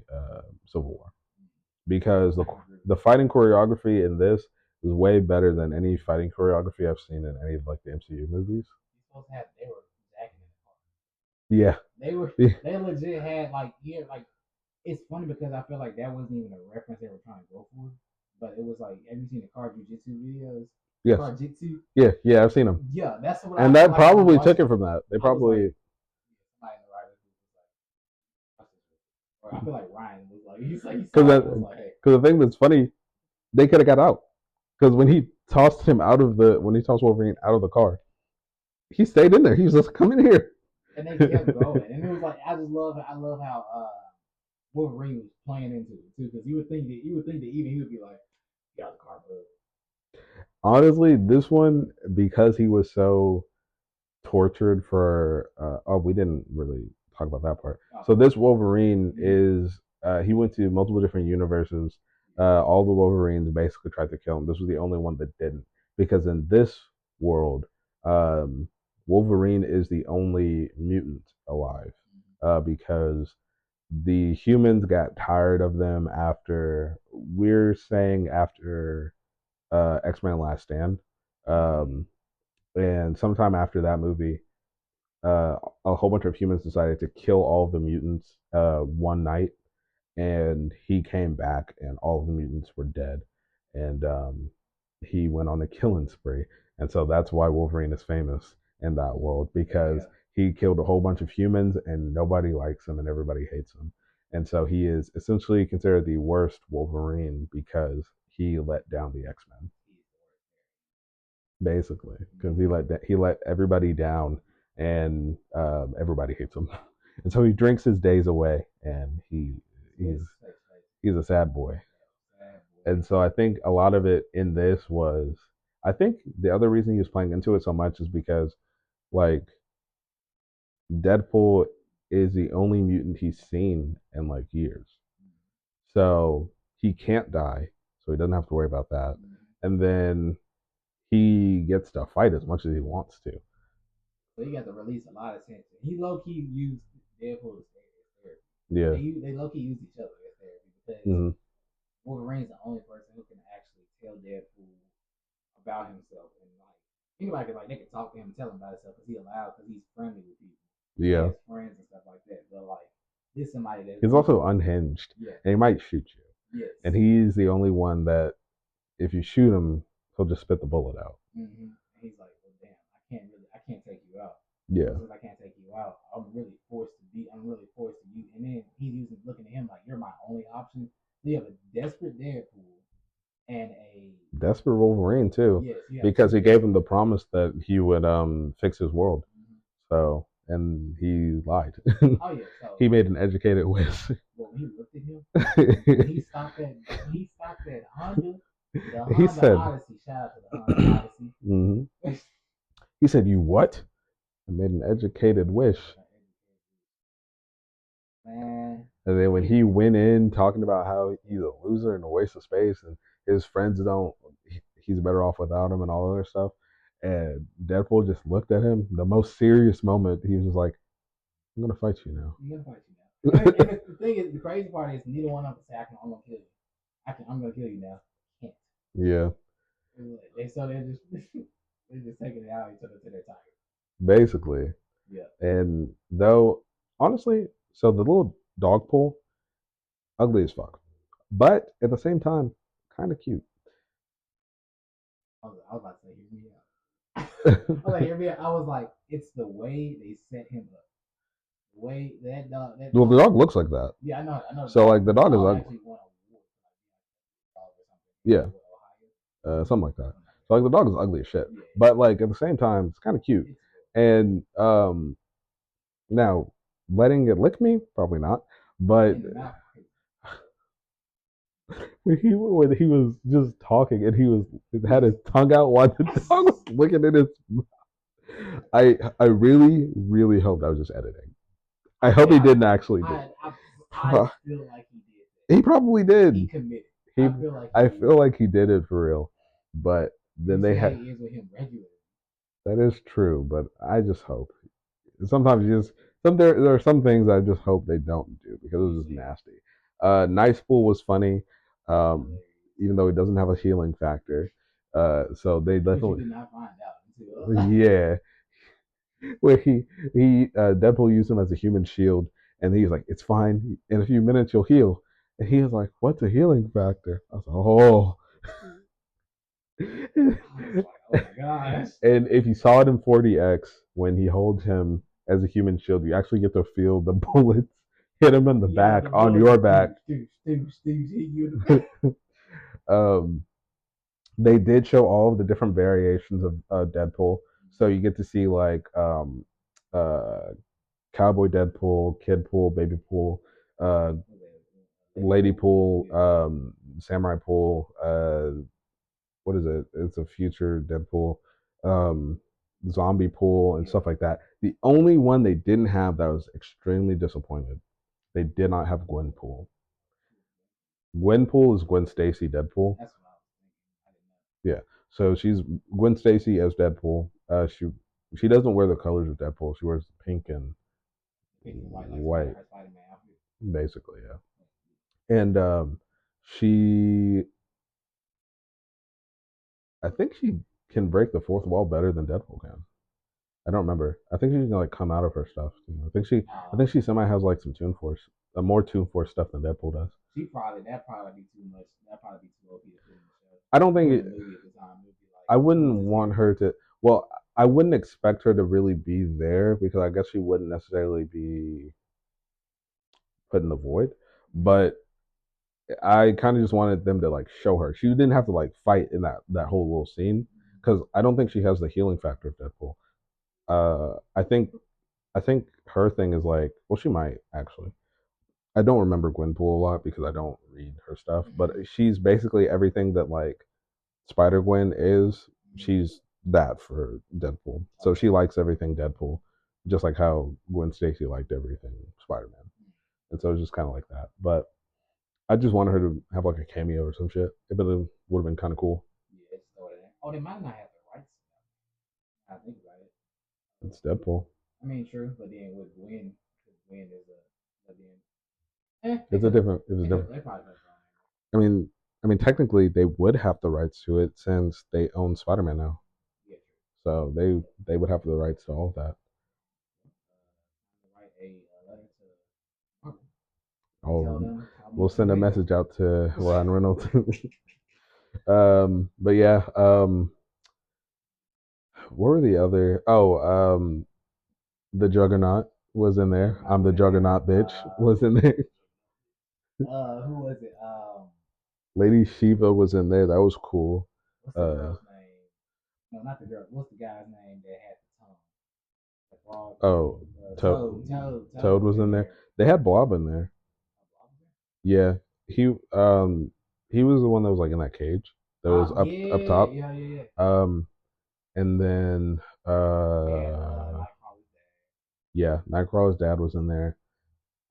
Civil War. Because the fighting choreography in this is way better than any fighting choreography I've seen in any of like the MCU movies. They were jacking in the car. Yeah. They legit had like it's funny because I feel like that wasn't even a reference they were trying to go for. But it was like, have you seen the car jujitsu videos? Yes. Car jitsu? Yeah, I've seen them. Yeah, that's what and that probably took it from that. They probably or I feel like Ryan was like, he's like, because the thing that's funny, they could have got out. Because when he tossed Wolverine out of the car, he stayed in there. He was just, come in here. And they kept going. And it was like, I love how Wolverine was playing into it too. Because you would think that even he would be like, get out the car, bro. Honestly, this one, because he was so tortured for we didn't really talk about that part. So this Wolverine is he went to multiple different universes. All the Wolverines basically tried to kill him. This was the only one that didn't, because in this world, Wolverine is the only mutant alive because the humans got tired of them after X-Men Last Stand. And sometime after that movie, uh, a whole bunch of humans decided to kill all of the mutants one night, and he came back, and all of the mutants were dead, and he went on a killing spree, and so that's why Wolverine is famous in that world because he killed a whole bunch of humans, and nobody likes him, and everybody hates him, and so he is essentially considered the worst Wolverine because he let down the X Men basically because he let everybody down, and everybody hates him, and so he drinks his days away, and he's he's a sad boy. And so I think a lot of it in this was, I think the other reason he was playing into it so much is because like Deadpool is the only mutant he's seen in like years, so he can't die, so he doesn't have to worry about that, and then he gets to fight as much as he wants to. So he got to release a lot of tension. He low key used Deadpool as therapy. Yeah. They low key used each other as therapy because Wolverine's the only person who can actually tell Deadpool about himself, and like anybody can, like, they can talk to him and tell him about himself because he allowed, because he's friendly with people. Yeah. He has friends and stuff like that. But like this somebody that he's also unhinged. Yeah. And he might shoot you. Yes. And he's the only one that if you shoot him, he'll just spit the bullet out. Mm-hmm. And he's like, well, damn, I can't take you out. Yeah. Since I can't take you out, I'm really forced to you. And then he's using, looking at him like, you're my only option. So you have a desperate Deadpool and a desperate Wolverine too. Yes, because he gave him the promise that he would fix his world. Mm-hmm. So, and he lied. Oh yeah. So he made an educated wish. Well, when he looked at him, when he stopped that Honda. The Honda he said, Odyssey, shout out to the Honda Odyssey. Mm-hmm. He said, "You what?" I made an educated wish. Man. And then when he went in talking about how he's a loser and a waste of space, and his friends don't, he's better off without him, and all other stuff. And Deadpool just looked at him. The most serious moment, he was just like, "I'm gonna fight you now." I'm gonna fight you now. And the thing is, the crazy part is, neither one of them say, "I'm gonna kill you. I'm gonna kill you now." Can't. Yeah. They're just they're just taking it out each other to their tired. Basically. Yeah. And though, honestly, so the little dog pool, ugly as fuck, but at the same time, kind of cute. I was about to say, hear me out. I was like, hear me out. I was like, it's the way they set him up. The way that dog. Well, the dog looks like that. Yeah, I know. So like the dog is ugly. Yeah. Something like that. So like the dog is ugly as shit, but like at the same time, it's kind of cute. And now letting it lick me, probably not. But when he was just talking and he had his tongue out while the dog was licking in his mouth. I really hope that was just editing. I hope he didn't actually do it. I feel like he did that. He probably did. He committed. I feel like he did it for real. But then they had. He is with him regularly. That is true, but I just hope. Sometimes you just there are some things I just hope they don't do because it was just nasty. Nice Pool was funny, even though it doesn't have a healing factor. So they definitely did not find out until yeah, where Deadpool used him as a human shield, and he's like, "It's fine. In a few minutes, you'll heal." And he was like, "What's a healing factor?" I was like, "Oh." Oh my gosh. And if you saw it in 40X, when he holds him as a human shield, you actually get to feel the bullets hit him in the back on your back. They did show all of the different variations of Deadpool, so you get to see like Cowboy Deadpool, Kid Pool, Baby Pool, Lady Pool, Samurai Pool. What is it? It's a future Deadpool, zombie pool, and stuff like that. The only one they didn't have that I was extremely disappointed. They did not have Gwenpool. Gwenpool is Gwen Stacy Deadpool. That's what I was thinking. Yeah, so she's Gwen Stacy as Deadpool. She doesn't wear the colors of Deadpool. She wears pink and white, basically. Yeah, and she I think she can break the fourth wall better than Deadpool can. I don't remember. I think she's gonna like come out of her stuff. You know? I think Okay. she semi has like some Tune Force, more Tune Force stuff than Deadpool does. She probably that probably be too much. That probably be too OP to put in the show I don't think or in it, the movie at the time. It'd be like I wouldn't towards his want end. her to. Well, I wouldn't expect her to really be there because I guess she wouldn't necessarily be put in the void. But I kind of just wanted them to like show her. She didn't have to like fight in that whole little scene because I don't think she has the healing factor of Deadpool. I think her thing is like, well, she might actually. I don't remember Gwenpool a lot because I don't read her stuff, but she's basically everything that like Spider Gwen is. She's that for Deadpool. So she likes everything Deadpool, just like how Gwen Stacy liked everything Spider Man. And so it's just kind of like that. But I just wanted her to have like a cameo or some shit. It would have been kind of cool. Yeah, just throw it in. Oh, they might not have the rights. I think about it. It's Deadpool. I mean, true, but then with Gwen, because Gwen is a, but then, they It's a could, different. It's a different. they probably could have thrown I mean, technically they would have the rights to it since they own Spider Man now. it. Yeah, true. So they would have the rights to all of that. Write a letter to Marvel and tell Oh, them how we'll much we send a hate them. message out to Ryan Reynolds. But yeah, what were the other? Oh, the Juggernaut was in there. Juggernaut I'm was the in there. Juggernaut bitch was in there. Who was it? Lady Shiva was in there. That was cool. What's the Uh, girl's name? No, not the girl. What's the guy's name that had the tongue? The frog. oh, Toad. Toad. Toad Toad was was in in there. there. They had Blob in there. Yeah, he he was the one that was like in that cage that was Oh up yeah, top. yeah. Um, and then And Nightcrawler's dad, yeah, Nightcrawler's dad was in there.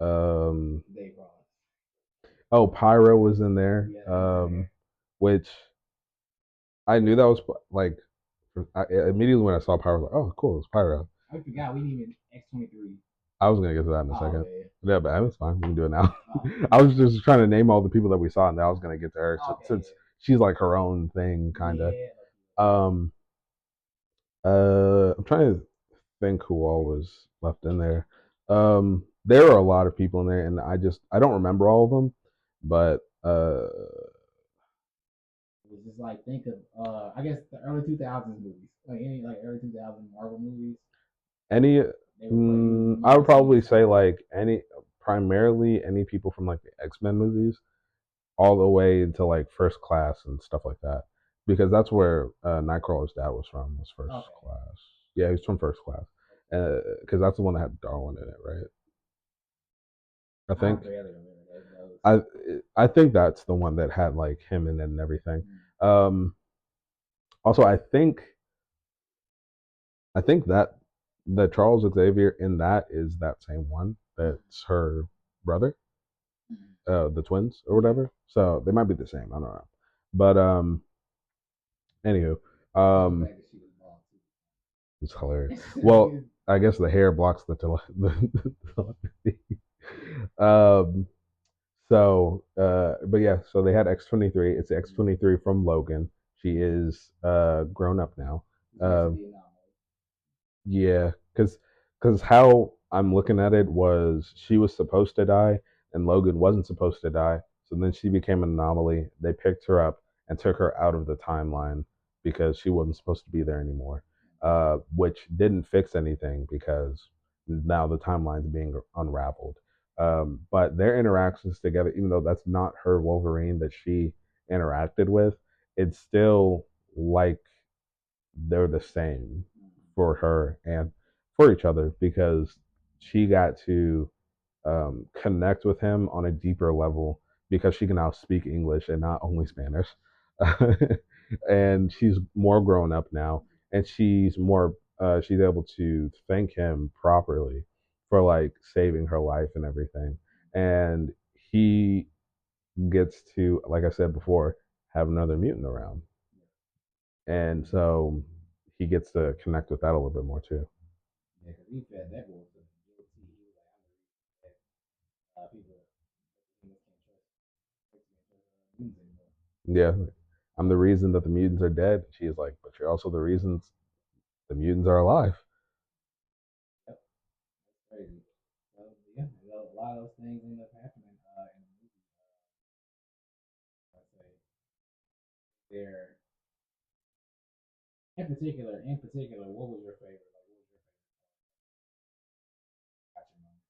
Um, Dave Ross. oh, Pyro was in there. Yeah, he was in there. Which I knew that was like immediately when I saw Pyro, I was like, oh, cool, it's Pyro. I forgot we didn't even X-23. I was gonna get to that in a Oh second. man. Yeah, but it's fine. We can do it now. Oh, I was just trying to name all the people that we saw, and I was gonna get to her okay. since she's like her own thing, kind of. Yeah. Um, I'm trying to think who all was left in there. There are a lot of people in there, and I don't remember all of them, but It was just like think of I guess the early 2000s movies, like any like early 2000 Marvel movies. any They were like you I might would have seen probably some say of them. like primarily any people from like the X-Men movies all the way into like First Class and stuff like that, because that's where Nightcrawler's dad was from. Was First Okay. Class? Yeah, he's from First Class, because that's the one that had Darwin in it, right? I I think. barely remember those. I I think that's the one that had like him in it and everything. Mm. Um, Also, I think that Charles Xavier in that is that same one that's her brother, Mm. the twins or Yeah. whatever. So they might be the same. I don't know. But anywho, Or the fact that she was bald it's hilarious. Well, too. I guess the hair blocks the telepathy. um, but yeah, so they had X-23. It's X-23 from Logan. She is grown up now. It's Um, basically a novel. Yeah, because how I'm looking at it was she was supposed to die and Logan wasn't supposed to die. So then she became an anomaly. They picked her up and took her out of the timeline because she wasn't supposed to be there anymore. Which didn't fix anything because now the timeline's being unraveled. But their interactions together, even though that's not her Wolverine that she interacted with, it's still like they're the same for her and for each other because she got to connect with him on a deeper level because she can now speak English and not only Spanish. And she's more grown up now and she's able to thank him properly for like saving her life and everything. And he gets to, like I said before, have another mutant around. And so he gets to connect with that a little bit more too. Yeah, because he fed that wolf with guilty. He was like, I'm the reason that people can't trust humans anymore. Yeah, I'm the reason that the mutants are dead. She's like, but you're also the reasons the mutants are alive. crazy. So yeah, a lot of those things end up happening in the movie. I say there in particular, what was your favorite? Like, what was your favorite gotcha moment?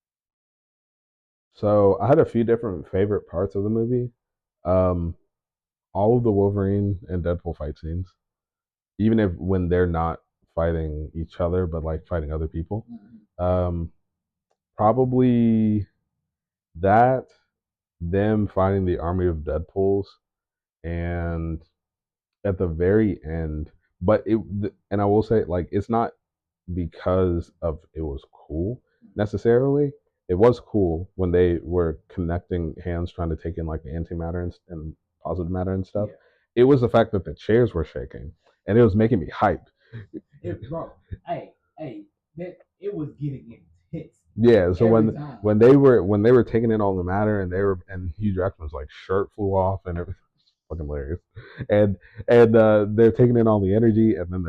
So I had a few different favorite parts of the movie. Um, all of the Wolverine and Deadpool fight scenes, even if when they're not fighting each other, but like fighting other people. Um, probably that, them finding the army of Deadpools, and at the very end, but it, and I will say, like, it's not because of it was cool necessarily. It was cool when they were connecting hands, trying to take in like the antimatter and positive matter and stuff. Yeah. It was the fact that the chairs were shaking, and it was making me hype. Bro, hey, that it was getting intense. Yeah, so when they were taking in all the matter, and they were, and Hugh Jackman's like shirt flew off and everything, fucking hilarious. And they're taking in all the energy, and then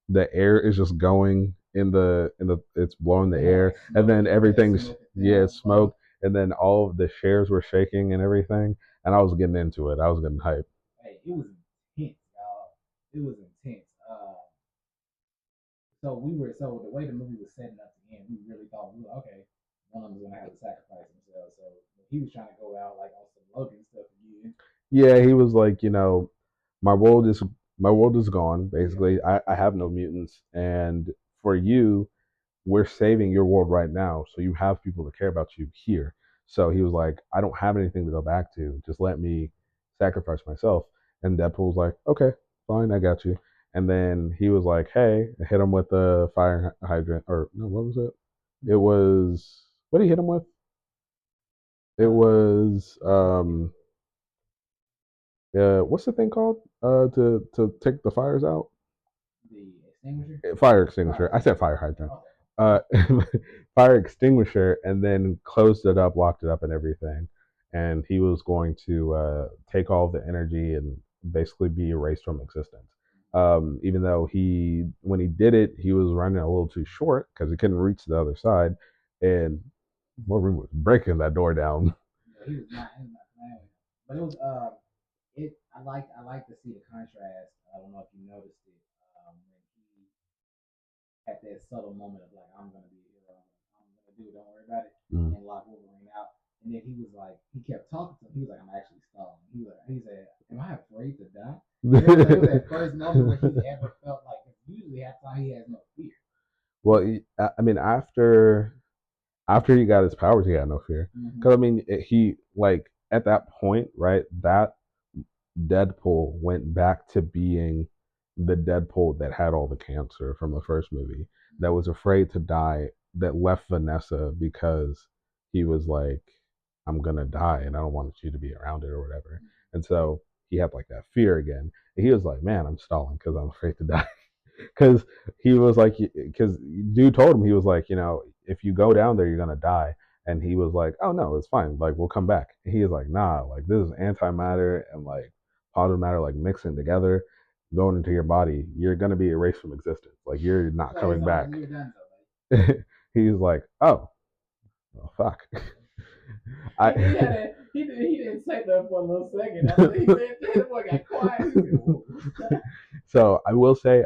the air is just going in the it's blowing the air, and then everything's smoke, and then all of the chairs were shaking and everything, and I was getting into it. I was getting hyped. Hey, it was intense, y'all. It was intense. So the way the movie was setting up to end, we really thought, okay, one of them was gonna have to sacrifice himself. So he was trying to go out like on some Logan stuff again. Yeah, he was like, my world is my world is gone. Basically, I have no mutants, and for you, we're saving your world right now, so you have people that care about you here. So he was like, I don't have anything to go back to. Just let me sacrifice myself. And Deadpool was like, okay, fine, I got you. And then he was like, hey, hit him with the fire hydrant, or no, what was it? It was, what did he hit him with? It was what's the thing called? To take the fires out? The extinguisher. Fire extinguisher. I said fire hydrant. Uh, fire extinguisher, and then closed it up, locked it up, and everything. And he was going to take all the energy and basically be erased from existence. Even though when he did it, he was running a little too short because he couldn't reach the other side, and Wolverine was breaking that door down. Yeah, he was not playing. But it was I like to see the contrast. I don't know if you noticed it when he had that subtle moment of like, I'm gonna be a hero, I'm gonna do it, don't worry about it, and lock Wolverine out. And then he was like, he kept talking to him. He was like, I'm actually stalling. He said, am I afraid to die? It was that first moment where he's ever felt like, usually half the time he has no fear. Well, I mean, after he got his powers, he had no fear. Because I mean, he like at that point, right? That Deadpool went back to being the Deadpool that had all the cancer from the first movie, that was afraid to die, that left Vanessa because he was like, I'm gonna die and I don't want you to be around it or whatever. And so he had like that fear again. And he was like, man, I'm stalling because I'm afraid to die. Because he was like, because dude told him, he was like, if you go down there, you're gonna die. And he was like, oh no, it's fine. Like we'll come back. And he was like, nah, like this is antimatter and like positive matter like mixing together, going into your body. You're gonna be erased from existence. Like you're not coming back. He's like, oh, well, fuck. He didn't say that for a little second. After he said that, the boy got quiet. So I will say,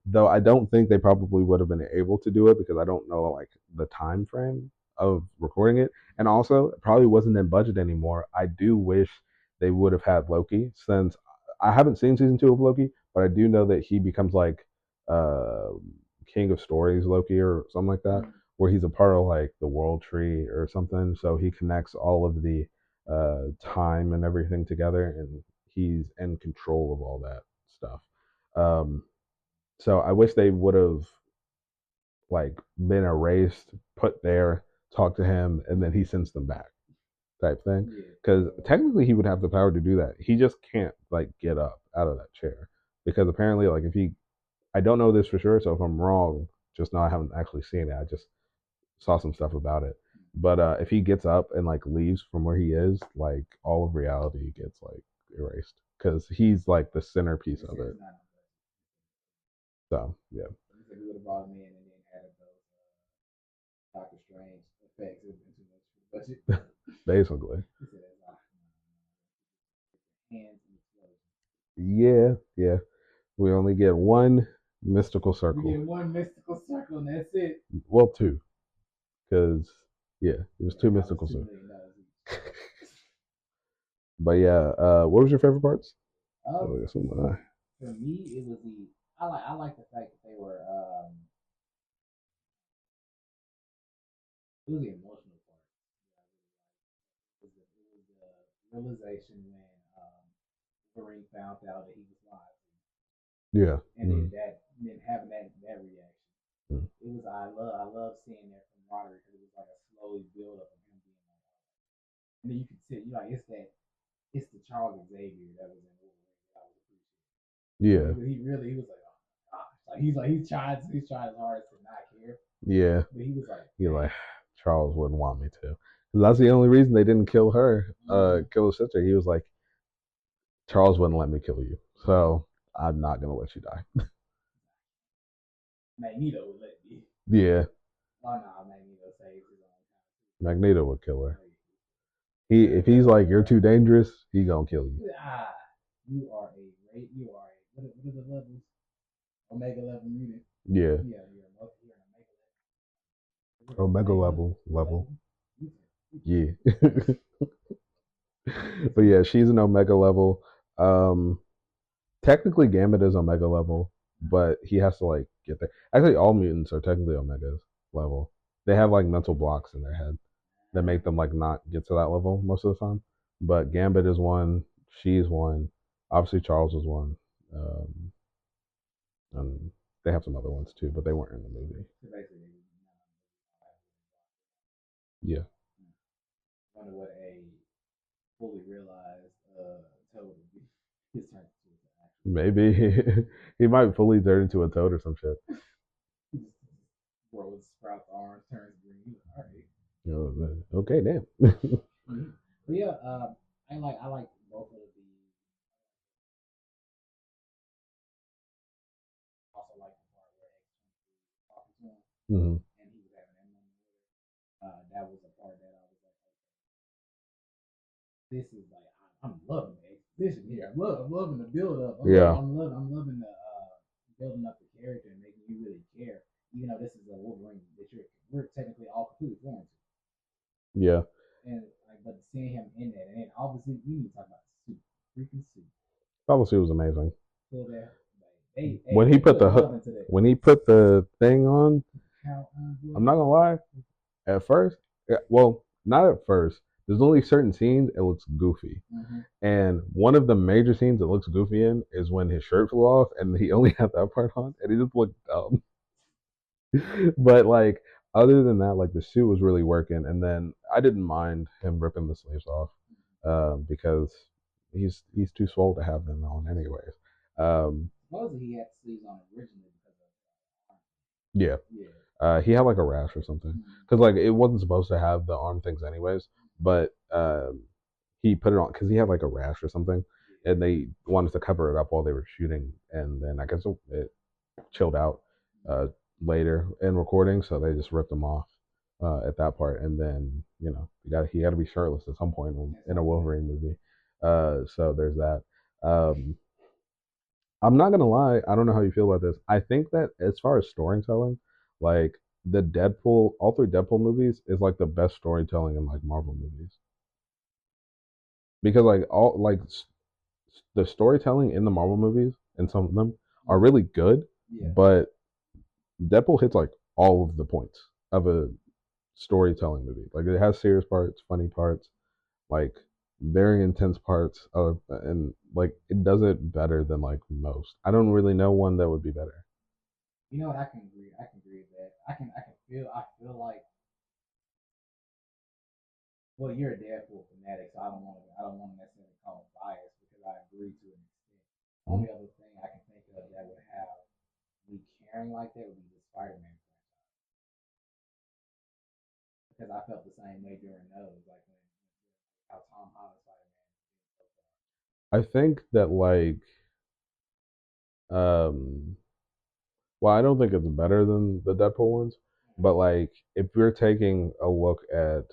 though, I don't think they probably would have been able to do it because I don't know like the time frame of recording it, and also it probably wasn't in budget anymore. I do wish they would have had Loki, since I haven't seen season 2 of Loki, but I do know that he becomes like uh, King of Stories Loki or something like that, where he's a part of like the World Tree or something. So he connects all of the time and everything together, and he's in control of all that stuff. Um, so I wish they would have like been erased, put there, talk to him, and then he sends them back, type thing. Because technically he would have the power to do that. He just can't like get up out of that chair because apparently, like if he, I don't know this for sure, so if I'm wrong, just know I haven't actually seen it. I just saw some stuff about it. But if he gets up and like leaves from where he is, like all of reality gets like erased because he's like the centerpiece of it. So yeah. Basically. Yeah, yeah. We only get one mystical circle. Well, two, because yeah, it was two mystical circles. But yeah, what was your favorite parts? Oh, yes, yeah. Mm. Yeah. Yeah. He like Charles wouldn't want me to. 'Cause that's the only reason they didn't kill her, kill his sister. He was like, Charles wouldn't let me kill you, so I'm not gonna let you die. Yeah, Magneto would kill her. If he's like you're too dangerous, he gonna kill you. Yeah, Omega level. Yeah, but yeah, she's an Omega level. Um, technically, Gambit is Omega level, but he has to like get there. Actually, all mutants are technically Omega level. They have like mental blocks in their head that make them like not get to that level most of the time. But Gambit is one. She's one. Obviously, Charles is one. Um, and they have some other ones too, but they weren't in the movie. Yeah, maybe he might fully turn into a toad or some shit. Okay, damn. Mhm. Yeah. Yeah. Obviously, it was amazing. When he put the thing on, I'm not gonna lie. At first, well, not at first. There's only certain scenes it looks goofy, and one of the major scenes it looks goofy in is when his shirt flew off and he only had that part on, and he just looked dumb. But like other than that, like the suit was really working, and then I didn't mind him ripping the sleeves off because he's too swole to have them on anyways. Um, yeah, he had like a rash or something because like it wasn't supposed to have the arm things anyways, but he put it on because he had like a rash or something, and they wanted to cover it up while they were shooting, and then I guess it chilled out uh, later in recording, so they just ripped him off at that part, and then he got to be shirtless at some point in a Wolverine movie. So there's that. Um, I'm not gonna lie, I don't know how you feel about this. I think that as far as storytelling, like all three Deadpool movies is like the best storytelling in like Marvel movies because like the storytelling in the Marvel movies and some of them are really good, but Deadpool hits like all of the points of a storytelling movie. Like it has serious parts, funny parts, like very intense parts of, and like it does it better than like most. I don't really know one that would be better. I think that um well, I don't think it's better than the Deadpool ones, But like, if we're taking a look at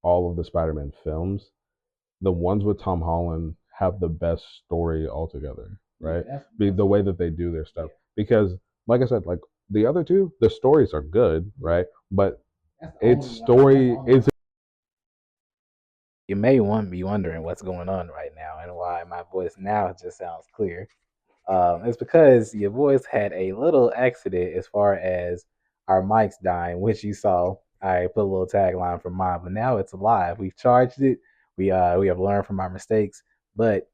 all of the Spider-Man films, the ones with Tom Holland have the best story altogether, right? The way that they do their stuff. Because, like I said, like the other two, the stories are good, right? But its story is. You may want be wondering what's going on right now and why my voice now just sounds clear. It's because your boys had a little accident as far as our mics dying, which you saw. I put a little tagline for mine, but now it's alive. We've charged it. We have learned from our mistakes, but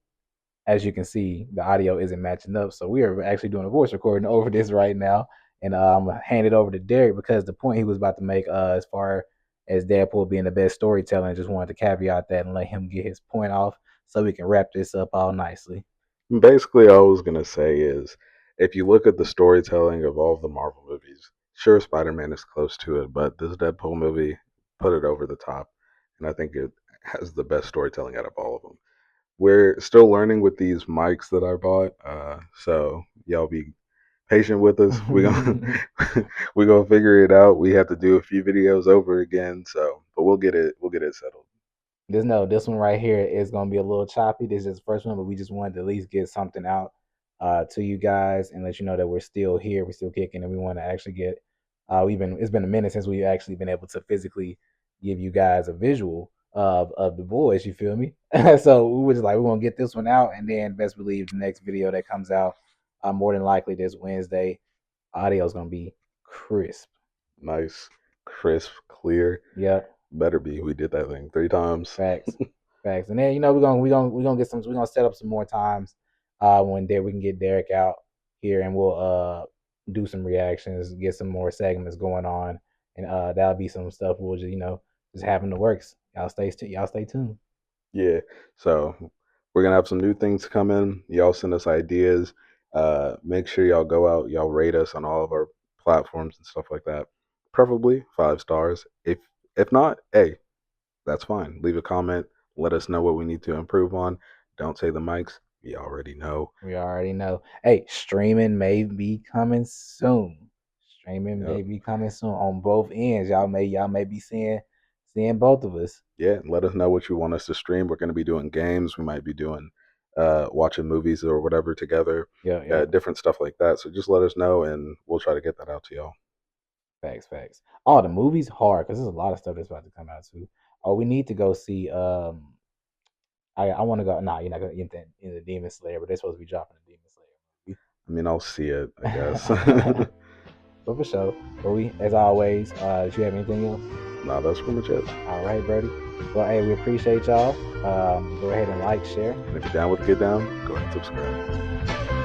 as you can see, the audio isn't matching up. So we are actually doing a voice recording over this right now, and I'm gonna hand it over to Derek because the point he was about to make, as far as Deadpool being the best storyteller, I just wanted to caveat that and let him get his point off so we can wrap this up all nicely. Basically, all I was gonna say is, if you look at the storytelling of all of the Marvel movies, sure, Spider-Man is close to it, but this Deadpool movie put it over the top, and I think it has the best storytelling out of all of them. We're still learning with these mics that I bought, so y'all be patient with us. We're gonna we're gonna figure it out. We have to do a few videos over again, so but we'll get it settled. This one right here is gonna be a little choppy. This is the first one, but we just wanted to at least get something out to you guys and let you know that we're still here, we're still kicking, and we want to actually get. We've been It's been a minute since we've actually been able to physically give you guys a visual of the boys. You feel me? So we was like, we want to get this one out, and then best believe the next video that comes out, more than likely this Wednesday, audio is gonna be crisp. Nice, crisp, clear. Yep. Better be. We did that thing 3 times. Facts, facts, and then we're gonna set up some more times when there we can get Derek out here and we'll do some reactions, get some more segments going on, and that'll be some stuff we'll just just have in the works. Y'all stay tuned. Yeah. So we're gonna have some new things coming. Y'all send us ideas. Make sure y'all go out. Y'all rate us on all of our platforms and stuff like that. Preferably 5 stars. If not, hey, that's fine. Leave a comment. Let us know what we need to improve on. Don't say the mics. We already know. We already know. Hey, streaming may be coming soon. Streaming may Yep. be coming soon on both ends. Y'all may be seeing both of us. Yeah. Let us know what you want us to stream. We're gonna be doing games. We might be doing watching movies or whatever together. Yeah, yeah. Different stuff like that. So just let us know and we'll try to get that out to y'all. Facts, facts. Oh, the movie's hard because there's a lot of stuff that's about to come out too. Oh, we need to go see. I want to go. Nah, you're not gonna get in the Demon Slayer, but they're supposed to be dropping the Demon Slayer I mean, I'll see it, I guess. movie. But for sure. But we, as always, do you have anything else? Nah, that's pretty much it. All right, Brody. Well, hey, we appreciate y'all. Go ahead and like, share. And if you're down with Get Down, go ahead and subscribe.